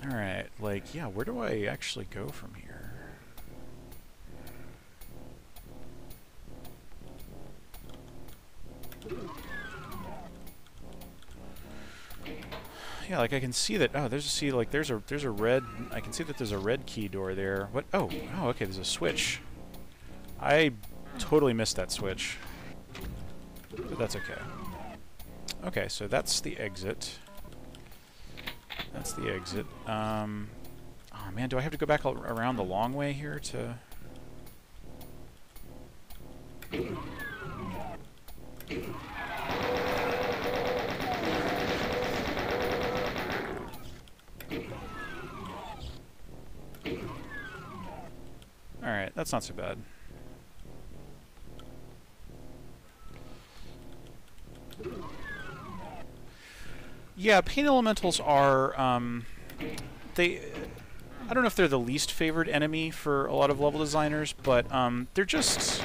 Alright, like, yeah, where do I actually go from here? Yeah, like I can see that. Oh, there's a red. I can see that there's a red key door there. What? Oh, okay. There's a switch. I totally missed that switch, but that's okay. Okay, so that's the exit. That's the exit. Oh man, do I have to go back around the long way here to? Alright, that's not so bad. Yeah, paint elementals are, I don't know if they're the least favored enemy for a lot of level designers, but they're just...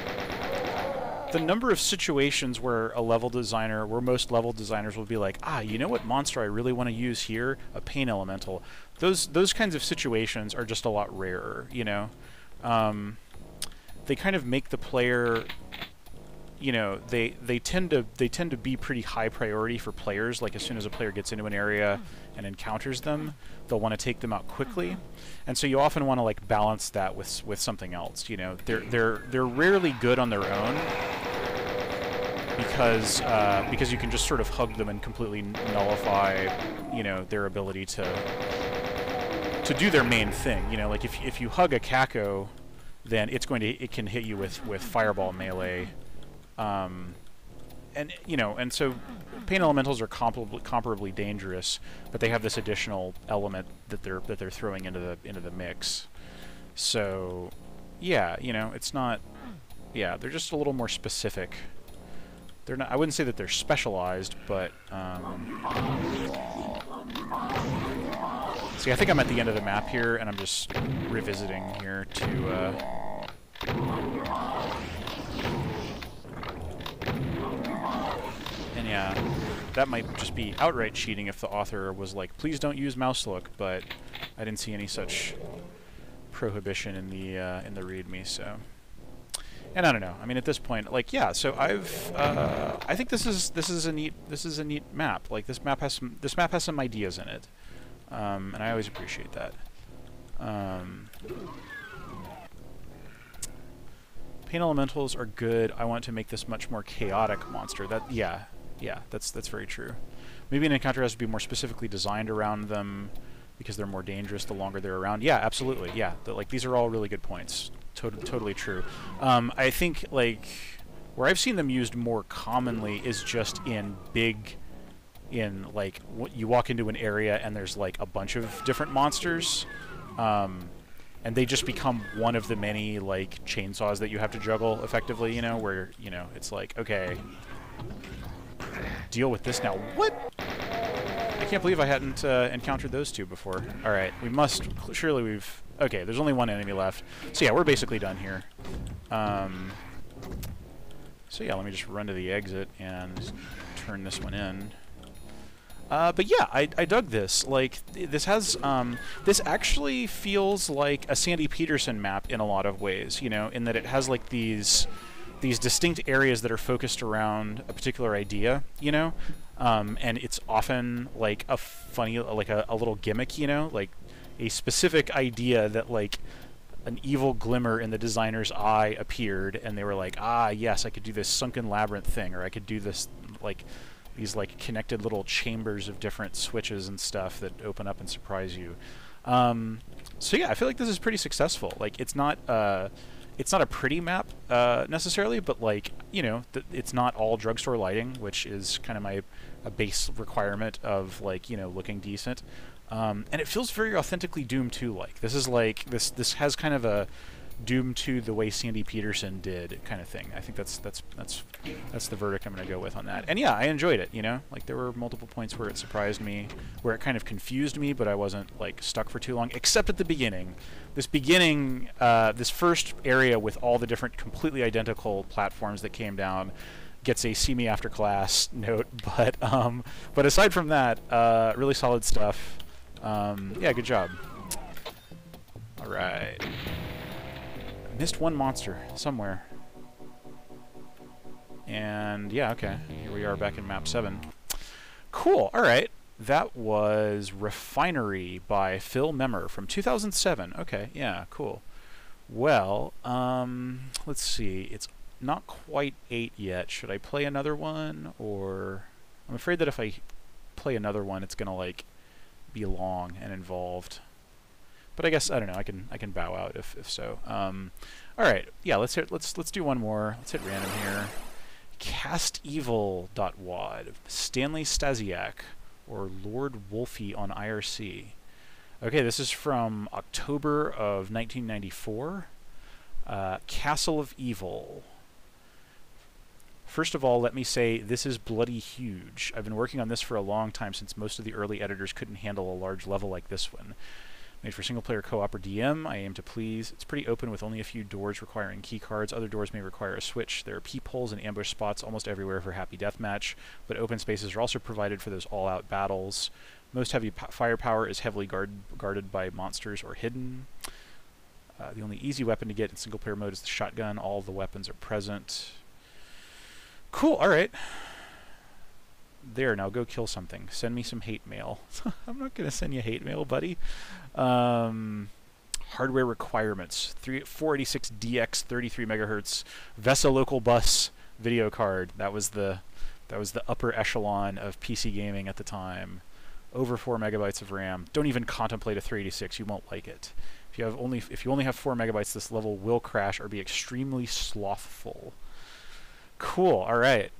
The number of situations where most level designers will be like, you know what monster I really want to use here? A paint elemental. Those kinds of situations are just a lot rarer, you know? They kind of make the player, you know, they tend to be pretty high priority for players. Like as soon as a player gets into an area and encounters them, they'll want to take them out quickly, and so you often want to like balance that with something else. You know, they're rarely good on their own because you can just sort of hug them and completely nullify, you know, their ability to do their main thing. You know, like if you hug a Kako, then it can hit you with fireball melee, and you know, and so paint elementals are comparably dangerous, but they have this additional element that they're throwing into the mix. So yeah, you know, it's not, yeah, they're just a little more specific. They're not, I wouldn't say that they're specialized, but see, I think I'm at the end of the map here, and I'm just revisiting here to and yeah, that might just be outright cheating if the author was like, please don't use mouse look, but I didn't see any such prohibition in the README, so. And I don't know. I mean, at this point, like, yeah. So I think this is a neat map. Like this map has some ideas in it, and I always appreciate that. Paint elementals are good. I want to make this much more chaotic monster. That's very true. Maybe an encounter has to be more specifically designed around them, because they're more dangerous the longer they're around. Yeah, absolutely. Yeah, like these are all really good points. Totally true. I think like where I've seen them used more commonly is just in like you walk into an area and there's like a bunch of different monsters, and they just become one of the many like chainsaws that you have to juggle effectively. You know, where it's like, okay, deal with this now. What? I can't believe I hadn't encountered those two before. All right, we must surely we've. Okay, there's only one enemy left. So yeah, we're basically done here. So yeah, let me just run to the exit and turn this one in. But yeah, I dug this. Like, this has, this actually feels like a Sandy Petersen map in a lot of ways, you know, in that it has like these distinct areas that are focused around a particular idea, you know, and it's often like a funny, like a little gimmick, you know, like a specific idea that like an evil glimmer in the designer's eye appeared, and they were like, ah, yes, I could do this sunken labyrinth thing, or I could do this, like, these, like, connected little chambers of different switches and stuff that open up and surprise you. So yeah, I feel like this is pretty successful. Like, it's not a pretty map, necessarily, but, like, you know, it's not all drugstore lighting, which is kind of a base requirement of, like, you know, looking decent. And it feels very authentically Doom 2-like. This is like this has kind of a Doom 2 the way Sandy Petersen did kind of thing. I think that's the verdict I'm going to go with on that. And yeah, I enjoyed it. You know, like there were multiple points where it surprised me, where it kind of confused me, but I wasn't like stuck for too long. Except at the beginning. This first area with all the different completely identical platforms that came down gets a see me after class note. But aside from that, really solid stuff. Yeah, good job. Alright. Missed one monster somewhere. And yeah, okay. Here we are back in map 7. Cool, alright. That was Refinery by Phil Memmer from 2007. Okay, yeah, cool. Well, let's see. It's not quite 8 yet. Should I play another one? Or I'm afraid that if I play another one, it's gonna, like, be long and involved, but I guess I don't know. I can bow out if so. All right, yeah. Let's do one more. Let's hit random here. CASTEVIL.WAD, Stanley Stasiak, or Lord Wolfie on IRC. Okay, this is from October of 1994. Castle of Evil. First of all, let me say this is bloody huge. I've been working on this for a long time since most of the early editors couldn't handle a large level like this one. Made for single-player co-op or DM, I aim to please. It's pretty open with only a few doors requiring key cards. Other doors may require a switch. There are peepholes and ambush spots almost everywhere for Happy Deathmatch, but open spaces are also provided for those all-out battles. Most heavy firepower is heavily guarded by monsters or hidden. The only easy weapon to get in single-player mode is the shotgun. All the weapons are present. Cool, alright. There, now go kill something. Send me some hate mail. I'm not going to send you hate mail, buddy. Hardware requirements. 486DX 33 megahertz VESA local bus video card. That was the upper echelon of PC gaming at the time. Over 4 megabytes of RAM. Don't even contemplate a 386, you won't like it. If you only have 4 megabytes, this level will crash or be extremely slothful. Cool, alright.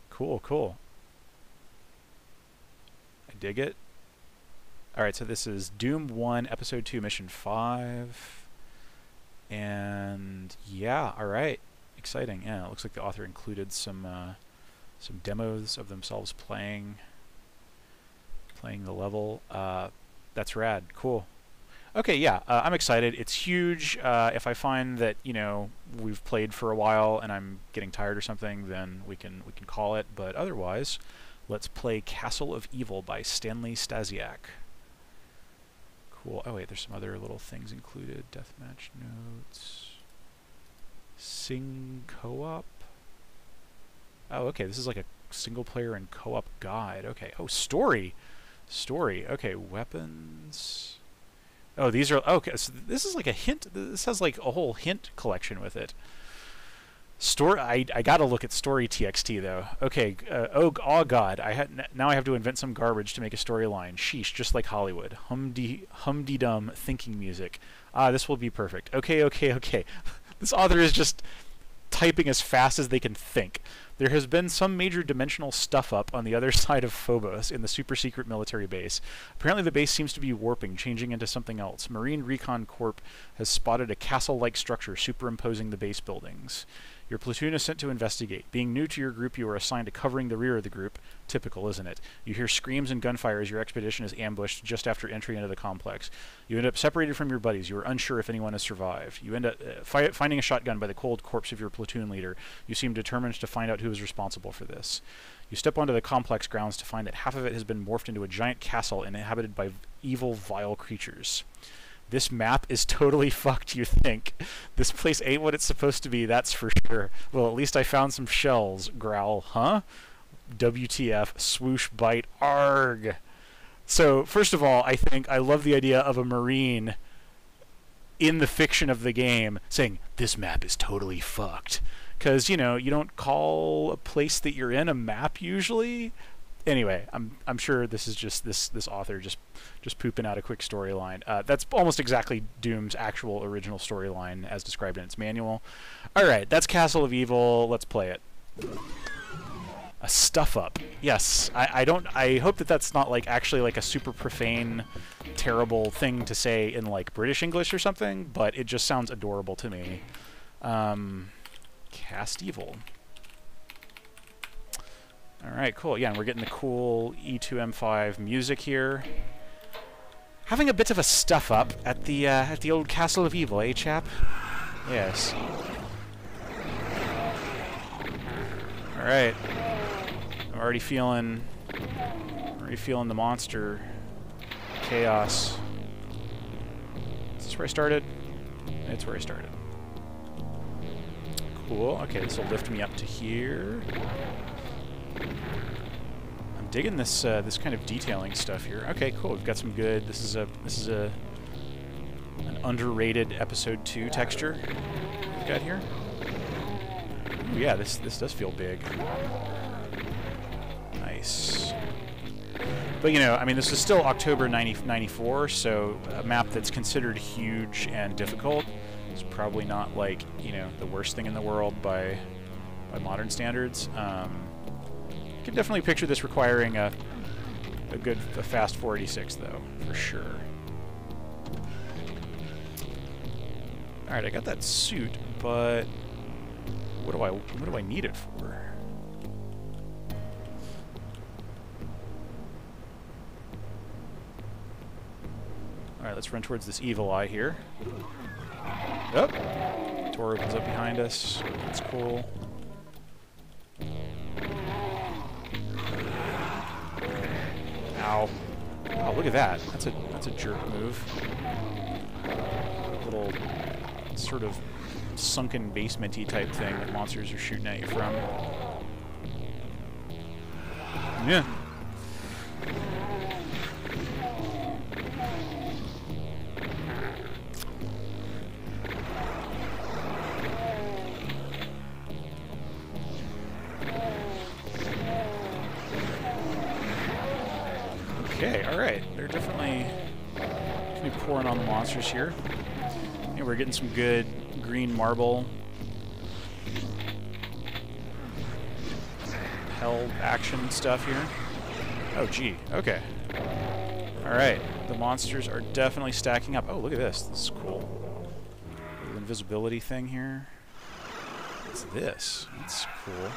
Cool. I dig it. Alright, so this is Doom 1, Episode 2, Mission 5. And yeah, alright. Exciting. Yeah, it looks like the author included some demos of themselves playing the level. That's rad. Cool. Okay, yeah, I'm excited. It's huge. If I find that, you know, we've played for a while and I'm getting tired or something, then we can call it. But otherwise, let's play Castle of Evil by Stanley Stasiak. Cool. Oh wait, there's some other little things included. Deathmatch notes. Sing co-op. Oh, okay. This is like a single player and co-op guide. Okay. Oh, story. Okay, weapons. Oh, these are okay. So this is like a hint. This has like a whole hint collection with it. I gotta look at story TXT though. Okay. Oh God. Now I have to invent some garbage to make a storyline. Sheesh. Just like Hollywood. Humdy dum thinking music. This will be perfect. Okay. This author is just typing as fast as they can think. There has been some major dimensional stuff up on the other side of Phobos in the super secret military base. Apparently the base seems to be warping, changing into something else. Marine Recon Corp has spotted a castle-like structure superimposing the base buildings. Your platoon is sent to investigate. Being new to your group, you are assigned to covering the rear of the group. Typical, isn't it? You hear screams and gunfire as your expedition is ambushed just after entry into the complex. You end up separated from your buddies. You are unsure if anyone has survived. You end up finding a shotgun by the cold corpse of your platoon leader. You seem determined to find out who is responsible for this. You step onto the complex grounds to find that half of it has been morphed into a giant castle inhabited by evil, vile creatures. This map is totally fucked, you think. This place ain't what it's supposed to be, that's for sure. Well, at least I found some shells. Growl, huh? WTF, swoosh, bite, arg. So, first of all, I think I love the idea of a Marine in the fiction of the game saying, this map is totally fucked. Because, you know, you don't call a place that you're in a map usually. Anyway, I'm sure this is just this author just pooping out a quick storyline. That's almost exactly Doom's actual original storyline as described in its manual. All right, that's Castle of Evil. Let's play it. A stuff up. Yes, I hope that that's not like actually like a super profane, terrible thing to say in like British English or something, but it just sounds adorable to me. Cast Evil. Alright, cool. Yeah, and we're getting the cool E2M5 music here. Having a bit of a stuff up at the old Castle of Evil, eh, chap? Yes. Alright. I'm already feeling the monster chaos. Is this where I started? It's where I started. Cool. Okay, this will lift me up to here. I'm digging this this kind of detailing stuff here. Okay, cool. We've got some good. This is an underrated episode 2 texture we've got here. Ooh, yeah, this does feel big. Nice. But you know, I mean, this is still October 94, so a map that's considered huge and difficult is probably not like, you know, the worst thing in the world by modern standards. I can definitely picture this requiring a fast 486 though, for sure. Alright, I got that suit, but what do I need it for? Alright, let's run towards this evil eye here. Oh! Door opens up behind us. That's cool. Ow. Oh, look at that. That's a jerk move. Little sort of sunken basement-y type thing that monsters are shooting at you from. Yeah. Okay, alright. They're definitely pouring on the monsters here. Yeah, we're getting some good green marble hell action stuff here. Oh, gee. Okay. Alright. The monsters are definitely stacking up. Oh, look at this. This is cool. Little invisibility thing here. What's this? That's cool.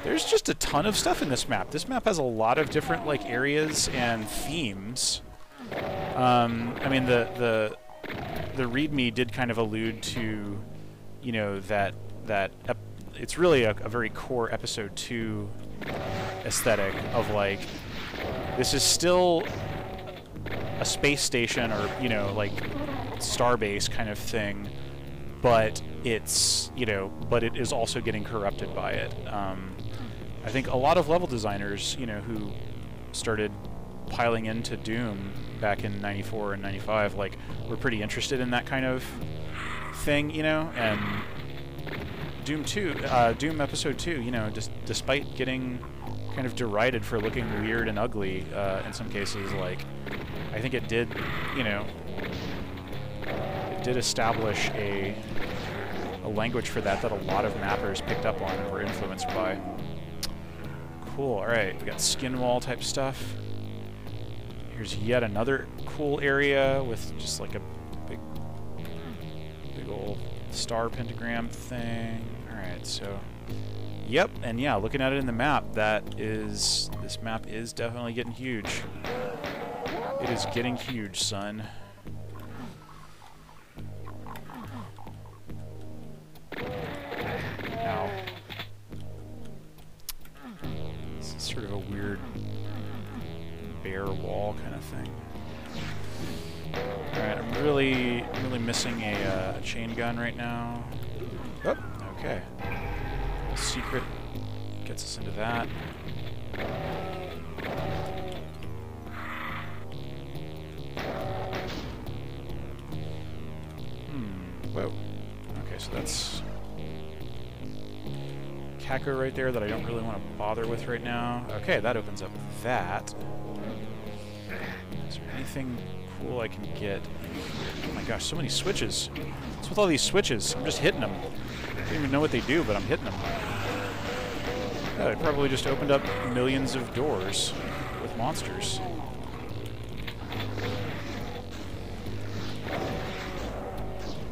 There's just a ton of stuff in this map. This map has a lot of different like areas and themes. I mean, the README did kind of allude to, you know, that it's really a very core episode 2 aesthetic of like, this is still a space station or, you know, like starbase kind of thing, but it's, you know, but it is also getting corrupted by it. I think a lot of level designers, you know, who started piling into Doom back in 94 and 95, like, were pretty interested in that kind of thing, you know, and Doom Episode 2, you know, just despite getting kind of derided for looking weird and ugly in some cases, like, I think it did, you know, it did establish a language for that a lot of mappers picked up on and were influenced by. Cool, alright, we got skin wall type stuff. Here's yet another cool area with just like a big old star pentagram thing. Alright, so yep, and yeah, looking at it in the map, this map is definitely getting huge. It is getting huge, son. Now, this is sort of a weird bare wall kind of thing. Alright, I'm really missing a chain gun right now. Oh, okay. Secret gets us into that. Whoa. Okay, so that's Caco right there that I don't really want to bother with right now. Okay, that opens up that. Is there anything cool I can get? Oh my gosh, so many switches. What's with all these switches? I'm just hitting them. I don't even know what they do, but I'm hitting them. Yeah, I probably just opened up millions of doors with monsters.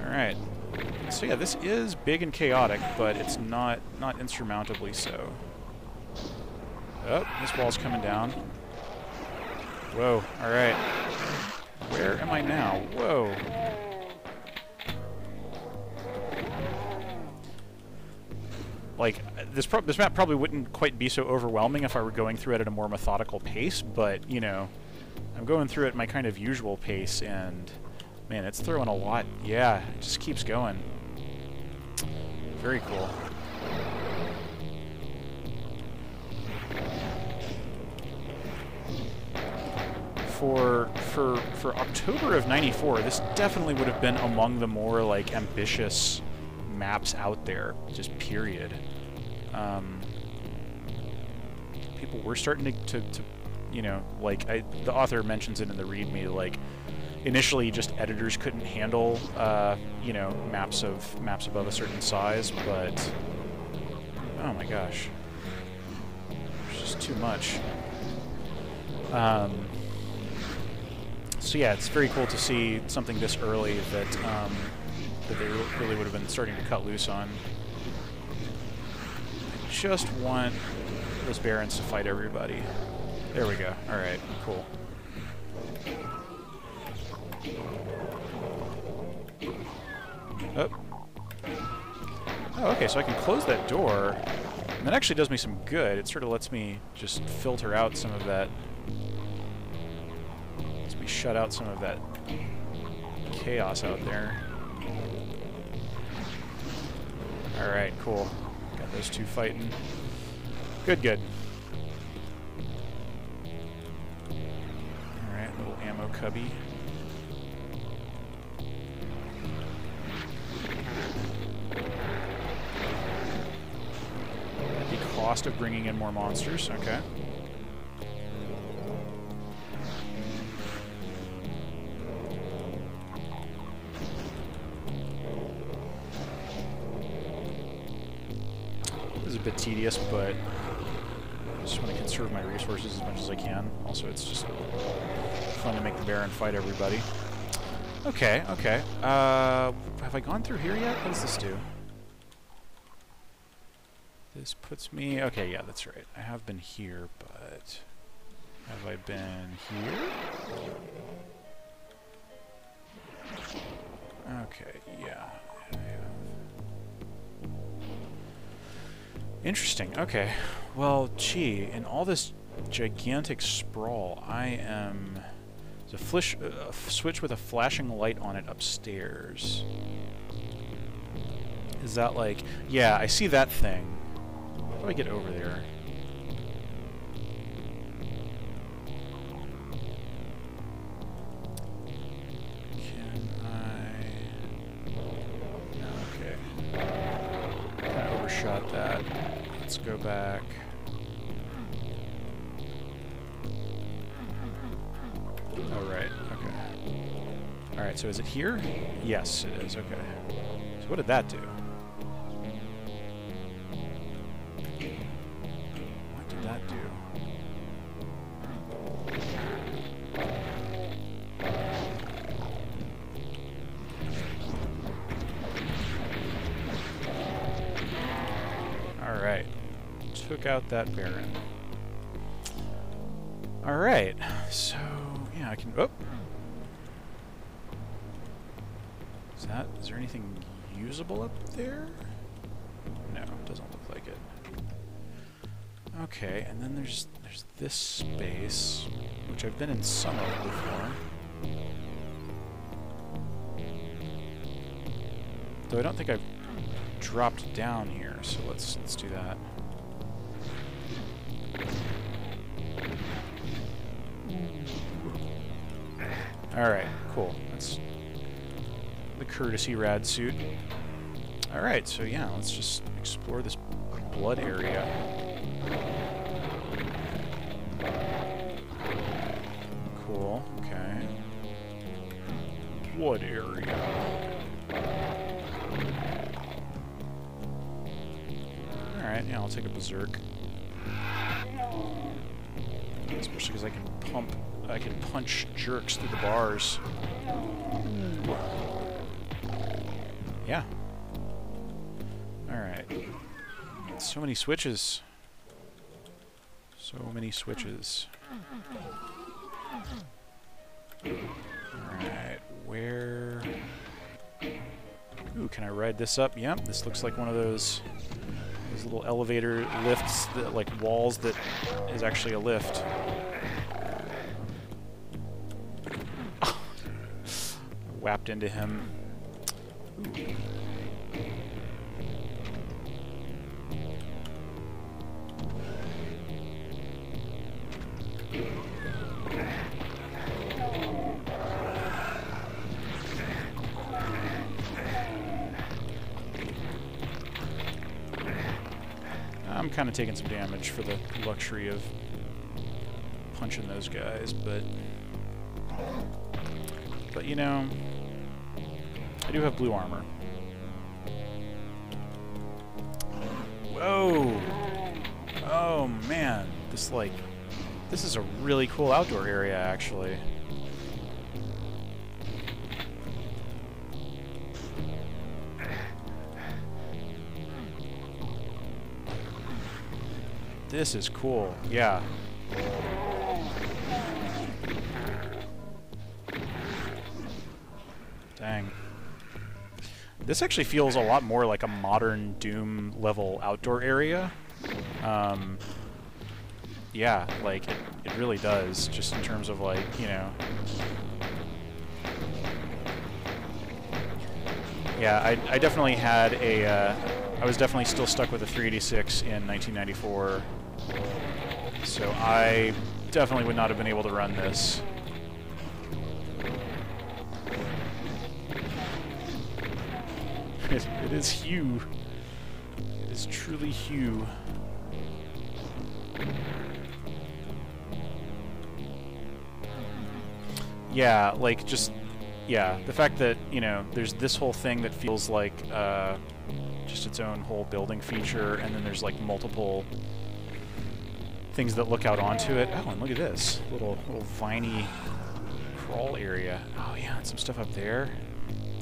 Alright. So yeah, this is big and chaotic, but it's not insurmountably so. Oh, this wall's coming down. Whoa, alright. Where am I now? Whoa. Like, this map probably wouldn't quite be so overwhelming if I were going through it at a more methodical pace, but, you know, I'm going through it at my kind of usual pace, and man, it's throwing a lot. Yeah, it just keeps going. Very cool. For October of '94, this definitely would have been among the more like ambitious maps out there, just period. People were starting to you know, like the author mentions it in the README, like initially just editors couldn't handle you know, maps above a certain size, but oh my gosh, there's just too much. So yeah, it's very cool to see something this early that that they really would have been starting to cut loose on. I just want those Barons to fight everybody. There we go. Alright, cool. Oh. Oh, okay, so I can close that door. And that actually does me some good. It sort of lets me just filter out some of that. Lets me shut out some of that chaos out there. Alright, cool. Got those two fighting. Good, good. Alright, little ammo cubby. At the cost of bringing in more monsters, okay. This is a bit tedious, but I just want to conserve my resources as much as I can. Also, it's just fun to make the Baron fight everybody. Okay, okay. Have I gone through here yet? What does this do? This puts me... Okay, yeah, that's right. I have been here, but... Have I been here? Okay, yeah. I have. Interesting, okay. Well, gee, in all this gigantic sprawl, I am... There's a switch with a flashing light on it upstairs. Is that like... Yeah, I see that thing. How do I get over there? Can I... No, okay. let's go back. Oh, right. Okay. Alright, so is it here? Yes, it is. Okay. So what did that do? What did that do? Alright. Took out that Baron. Alright. So, yeah, I can... Oh! Is there anything usable up there? No, it doesn't look like it. Okay, and then there's this space, which I've been in some of before. Though I don't think I've dropped down here, so let's do that. Alright, cool. That's the courtesy rad suit. Alright, so yeah, let's just explore this blood area. Cool, okay. Blood area. Alright, yeah, I'll take a berserk. Especially because I can punch jerks through the bars. Yeah. Alright. So many switches. So many switches. Alright, where... Ooh, can I ride this up? Yep, this looks like one of those little elevator lifts, that, like walls that is actually a lift. Whapped into him. Ooh. I'm kind of taking some damage for the luxury of punching those guys, but you know, I do have blue armor. Whoa! Oh man, this is a really cool outdoor area, actually. This is cool, yeah. Dang. This actually feels a lot more like a modern Doom level outdoor area. Yeah, like, it really does, just in terms of, like, you know... Yeah, I definitely had a, I was definitely still stuck with a 386 in 1994, so I definitely would not have been able to run this. It is Hugh. It is truly Hugh. Yeah, like, just... Yeah, the fact that, you know, there's this whole thing that feels like just its own whole building feature, and then there's, like, multiple things that look out onto it. Oh, and look at this. Little viney crawl area. Oh, yeah, and some stuff up there.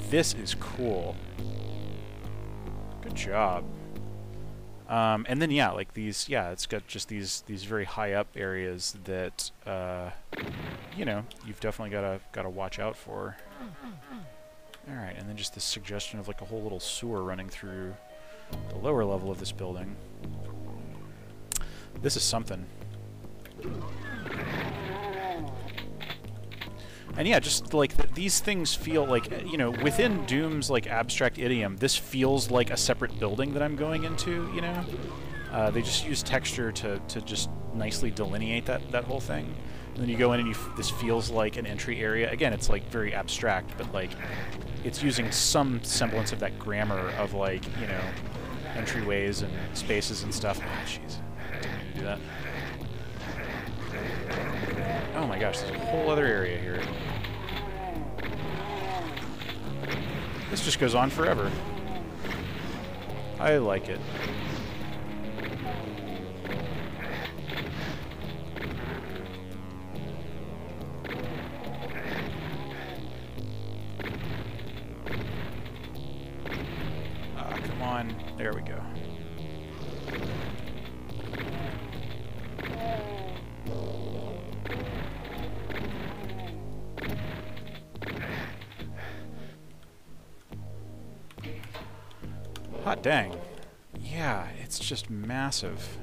This is cool. Good job. And then, yeah, like these, yeah, it's got just these very high up areas that, you know, you've definitely gotta watch out for. All right, and then just this suggestion of like a whole little sewer running through the lower level of this building. This is something. And yeah, just like these things feel like, you know, within Doom's like abstract idiom, this feels like a separate building that I'm going into, you know? They just use texture to just nicely delineate that whole thing. And then you go in and this feels like an entry area. Again, it's like very abstract, but like it's using some semblance of that grammar of like, you know, entryways and spaces and stuff. Oh, jeez. Didn't mean to do that. Oh my gosh, there's a whole other area here. This just goes on forever. I like it. Come on. There we go. Hot dang. Yeah, it's just massive.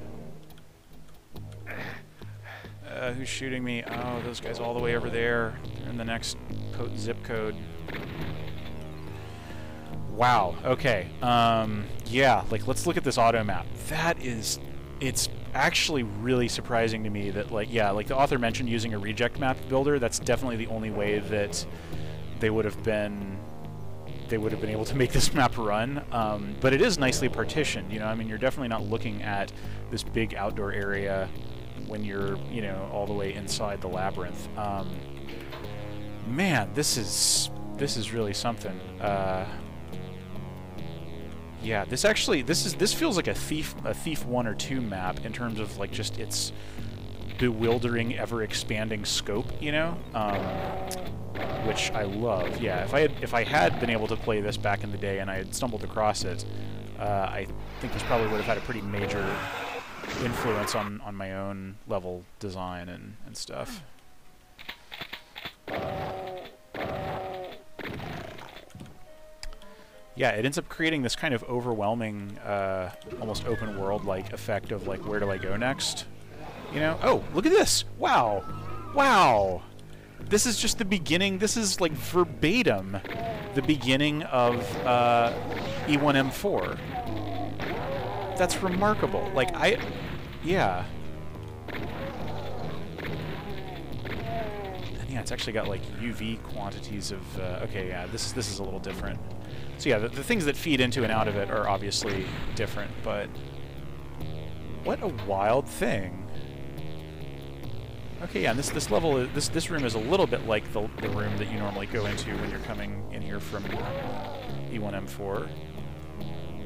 Who's shooting me? Oh, those guys all the way over there. They're in the next zip code. Wow, okay. Yeah, like, let's look at this auto map. That is... It's actually really surprising to me that, like, yeah, like the author mentioned using a reject map builder. That's definitely the only way that they would have been able to make this map run, but it is nicely partitioned, you know. I mean, you're definitely not looking at this big outdoor area when you're, you know, all the way inside the labyrinth. Man, this is really something. Yeah, this feels like a Thief 1 or 2 map in terms of like just its bewildering, ever-expanding scope, you know. Which I love. Yeah, if I had been able to play this back in the day and I had stumbled across it, I think this probably would have had a pretty major influence on my own level design and stuff. Yeah, it ends up creating this kind of overwhelming, almost open world-like effect of like, where do I go next? You know? Oh, look at this! Wow! Wow! This is just the beginning. This is like verbatim the beginning of E1M4. That's remarkable. Like, yeah. And yeah, it's actually got like UV quantities of, okay, yeah, this is a little different. So yeah, the things that feed into and out of it are obviously different, but what a wild thing. Okay, yeah, and this level, this room is a little bit like the room that you normally go into when you're coming in here from E1M4.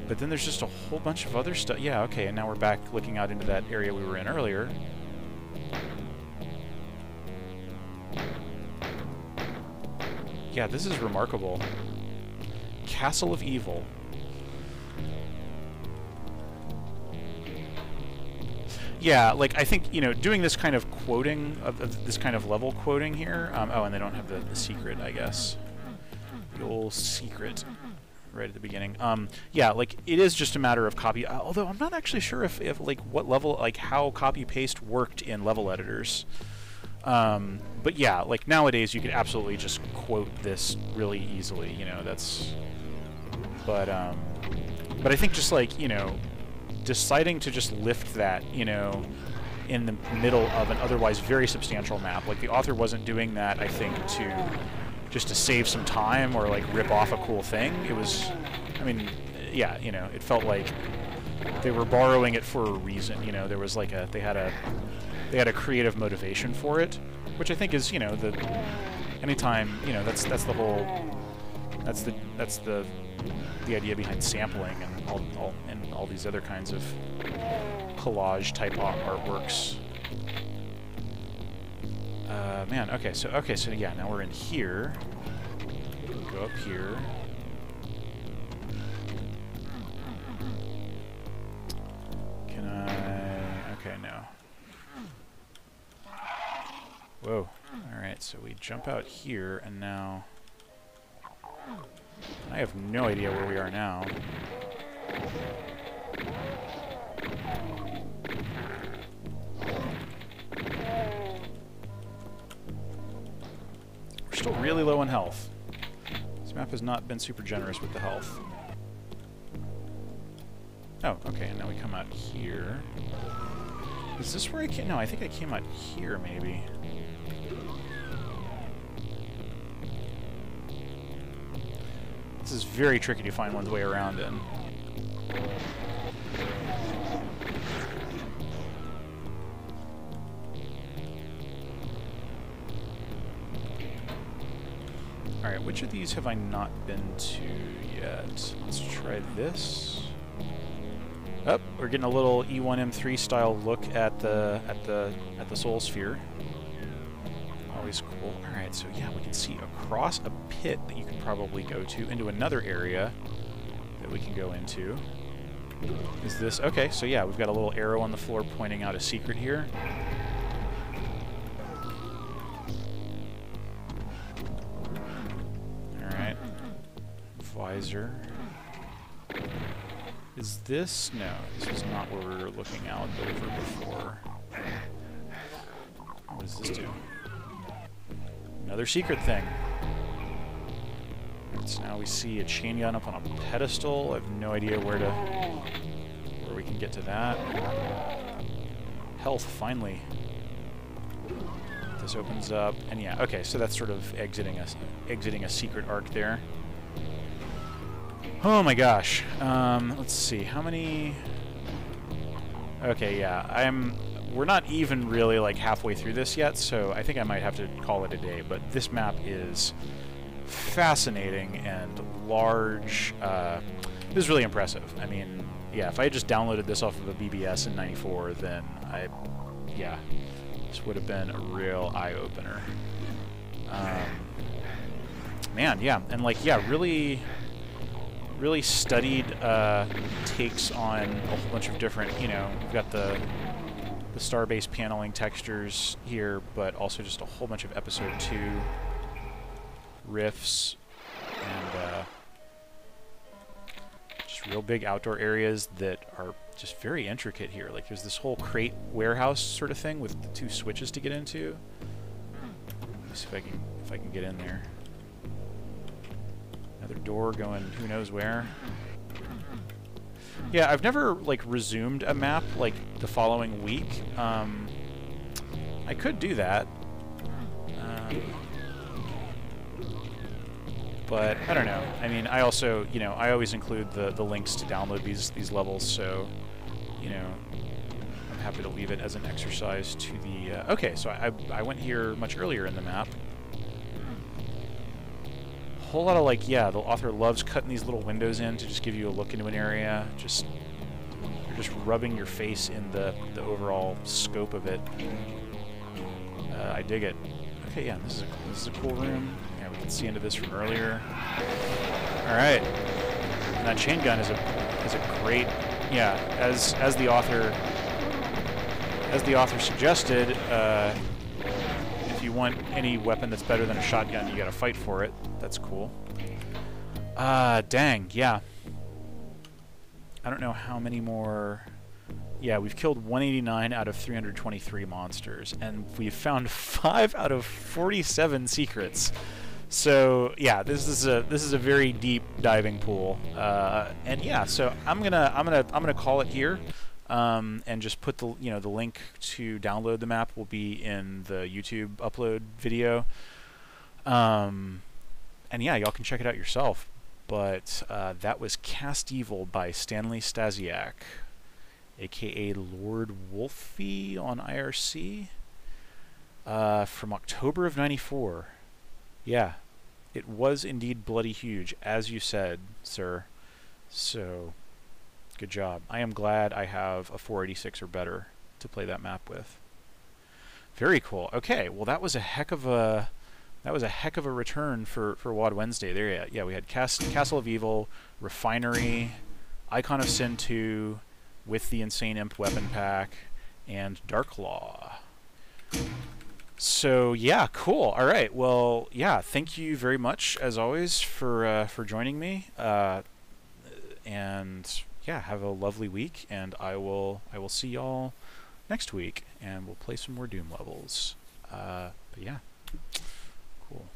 But then there's just a whole bunch of other stuff. Yeah, okay, and now we're back looking out into that area we were in earlier. Yeah, this is remarkable. Castle of Evil. Yeah, like, I think, you know, doing this kind of quoting, this kind of level quoting here, oh, and they don't have the secret, I guess. The old secret right at the beginning. Yeah, like, it is just a matter of copy, although I'm not actually sure if like, what level, like, how copy-paste worked in level editors. But yeah, like, nowadays you could absolutely just quote this really easily, you know, that's... But I think just, like, you know, deciding to just lift that, you know, in the middle of an otherwise very substantial map. Like, the author wasn't doing that, I think, just to save some time or, like, rip off a cool thing. It was, I mean, yeah, you know, it felt like they were borrowing it for a reason, you know. There was, like, they had a creative motivation for it, which I think is, you know, anytime, you know, that's the whole, that's the idea behind sampling and all these other kinds of collage type artworks. Man, okay, so yeah, now we're in here. Go up here. Can I? Okay, no. Whoa. All right, so we jump out here, and now I have no idea where we are now. We're still really low on health. This map has not been super generous with the health. Oh, okay, and now we come out here. Is this where I came? No, I think I came out here, maybe. This is very tricky to find one's way around in. Alright, which of these have I not been to yet? Let's try this. Oh, we're getting a little E1M3 style look at the Soul Sphere. Always cool. Alright, so yeah, we can see across a pit that you can probably go to into another area that we can go into. Is this... Okay, so yeah, we've got a little arrow on the floor pointing out a secret here. Alright. Visor. Is this... No, this is not where we were looking out over before. What does this do? Another secret thing. So now we see a chain gun up on a pedestal. I have no idea where we can get to that. Health, finally. This opens up, and yeah, okay, so that's sort of exiting a secret arc there. Oh my gosh. Let's see, how many... Okay, yeah, we're not even really like halfway through this yet, so I think I might have to call it a day, but this map is fascinating and large. It was really impressive. I mean, yeah, if I had just downloaded this off of a BBS in '94, then yeah, this would have been a real eye-opener. Man, yeah, and like, yeah, really studied takes on a whole bunch of different, you know, we've got the star-based paneling textures here, but also just a whole bunch of Episode 2 riffs, and just real big outdoor areas that are just very intricate here. Like, there's this whole crate warehouse sort of thing with the 2 switches to get into. Let me see if I can get in there. Another door going who knows where. Yeah, I've never, like, resumed a map, like, the following week. I could do that. But, I don't know. I mean, I also, you know, I always include the links to download these levels, so, you know, I'm happy to leave it as an exercise to the... okay, so I went here much earlier in the map. Whole lot of, like, yeah, the author loves cutting these little windows in to just give you a look into an area. You're just rubbing your face in the overall scope of it. I dig it. Okay, yeah, this is a cool room. Yeah, we can see into this from earlier. All right, and that chain gun is a great, yeah, as the author suggested. If you want any weapon that's better than a shotgun, you gotta fight for it. That's cool. Dang, yeah. I don't know how many more... Yeah, we've killed 189 out of 323 monsters, and we've found 5 out of 47 secrets. So yeah, this is a very deep diving pool. And yeah, so I'm gonna call it here. And just put the the link to download the map will be in the YouTube upload video. And yeah, y'all can check it out yourself. But that was Cast Evil by Stanley Stasiak, aka Lord Wolfie on IRC, from October of '94. Yeah, it was indeed bloody huge, as you said, sir. So, good job. I am glad I have a 486 or better to play that map with. Very cool. Okay, well that was a heck of a return for WAD Wednesday. There, yeah, we had Castle of Evil, Refinery, Icon of Sin 2 with the Insane Imp weapon pack, and Darklaw. So yeah, cool. All right. Well, yeah. Thank you very much, as always, for joining me. And yeah, have a lovely week. And I will see y'all next week, and we'll play some more Doom levels. But yeah, cool.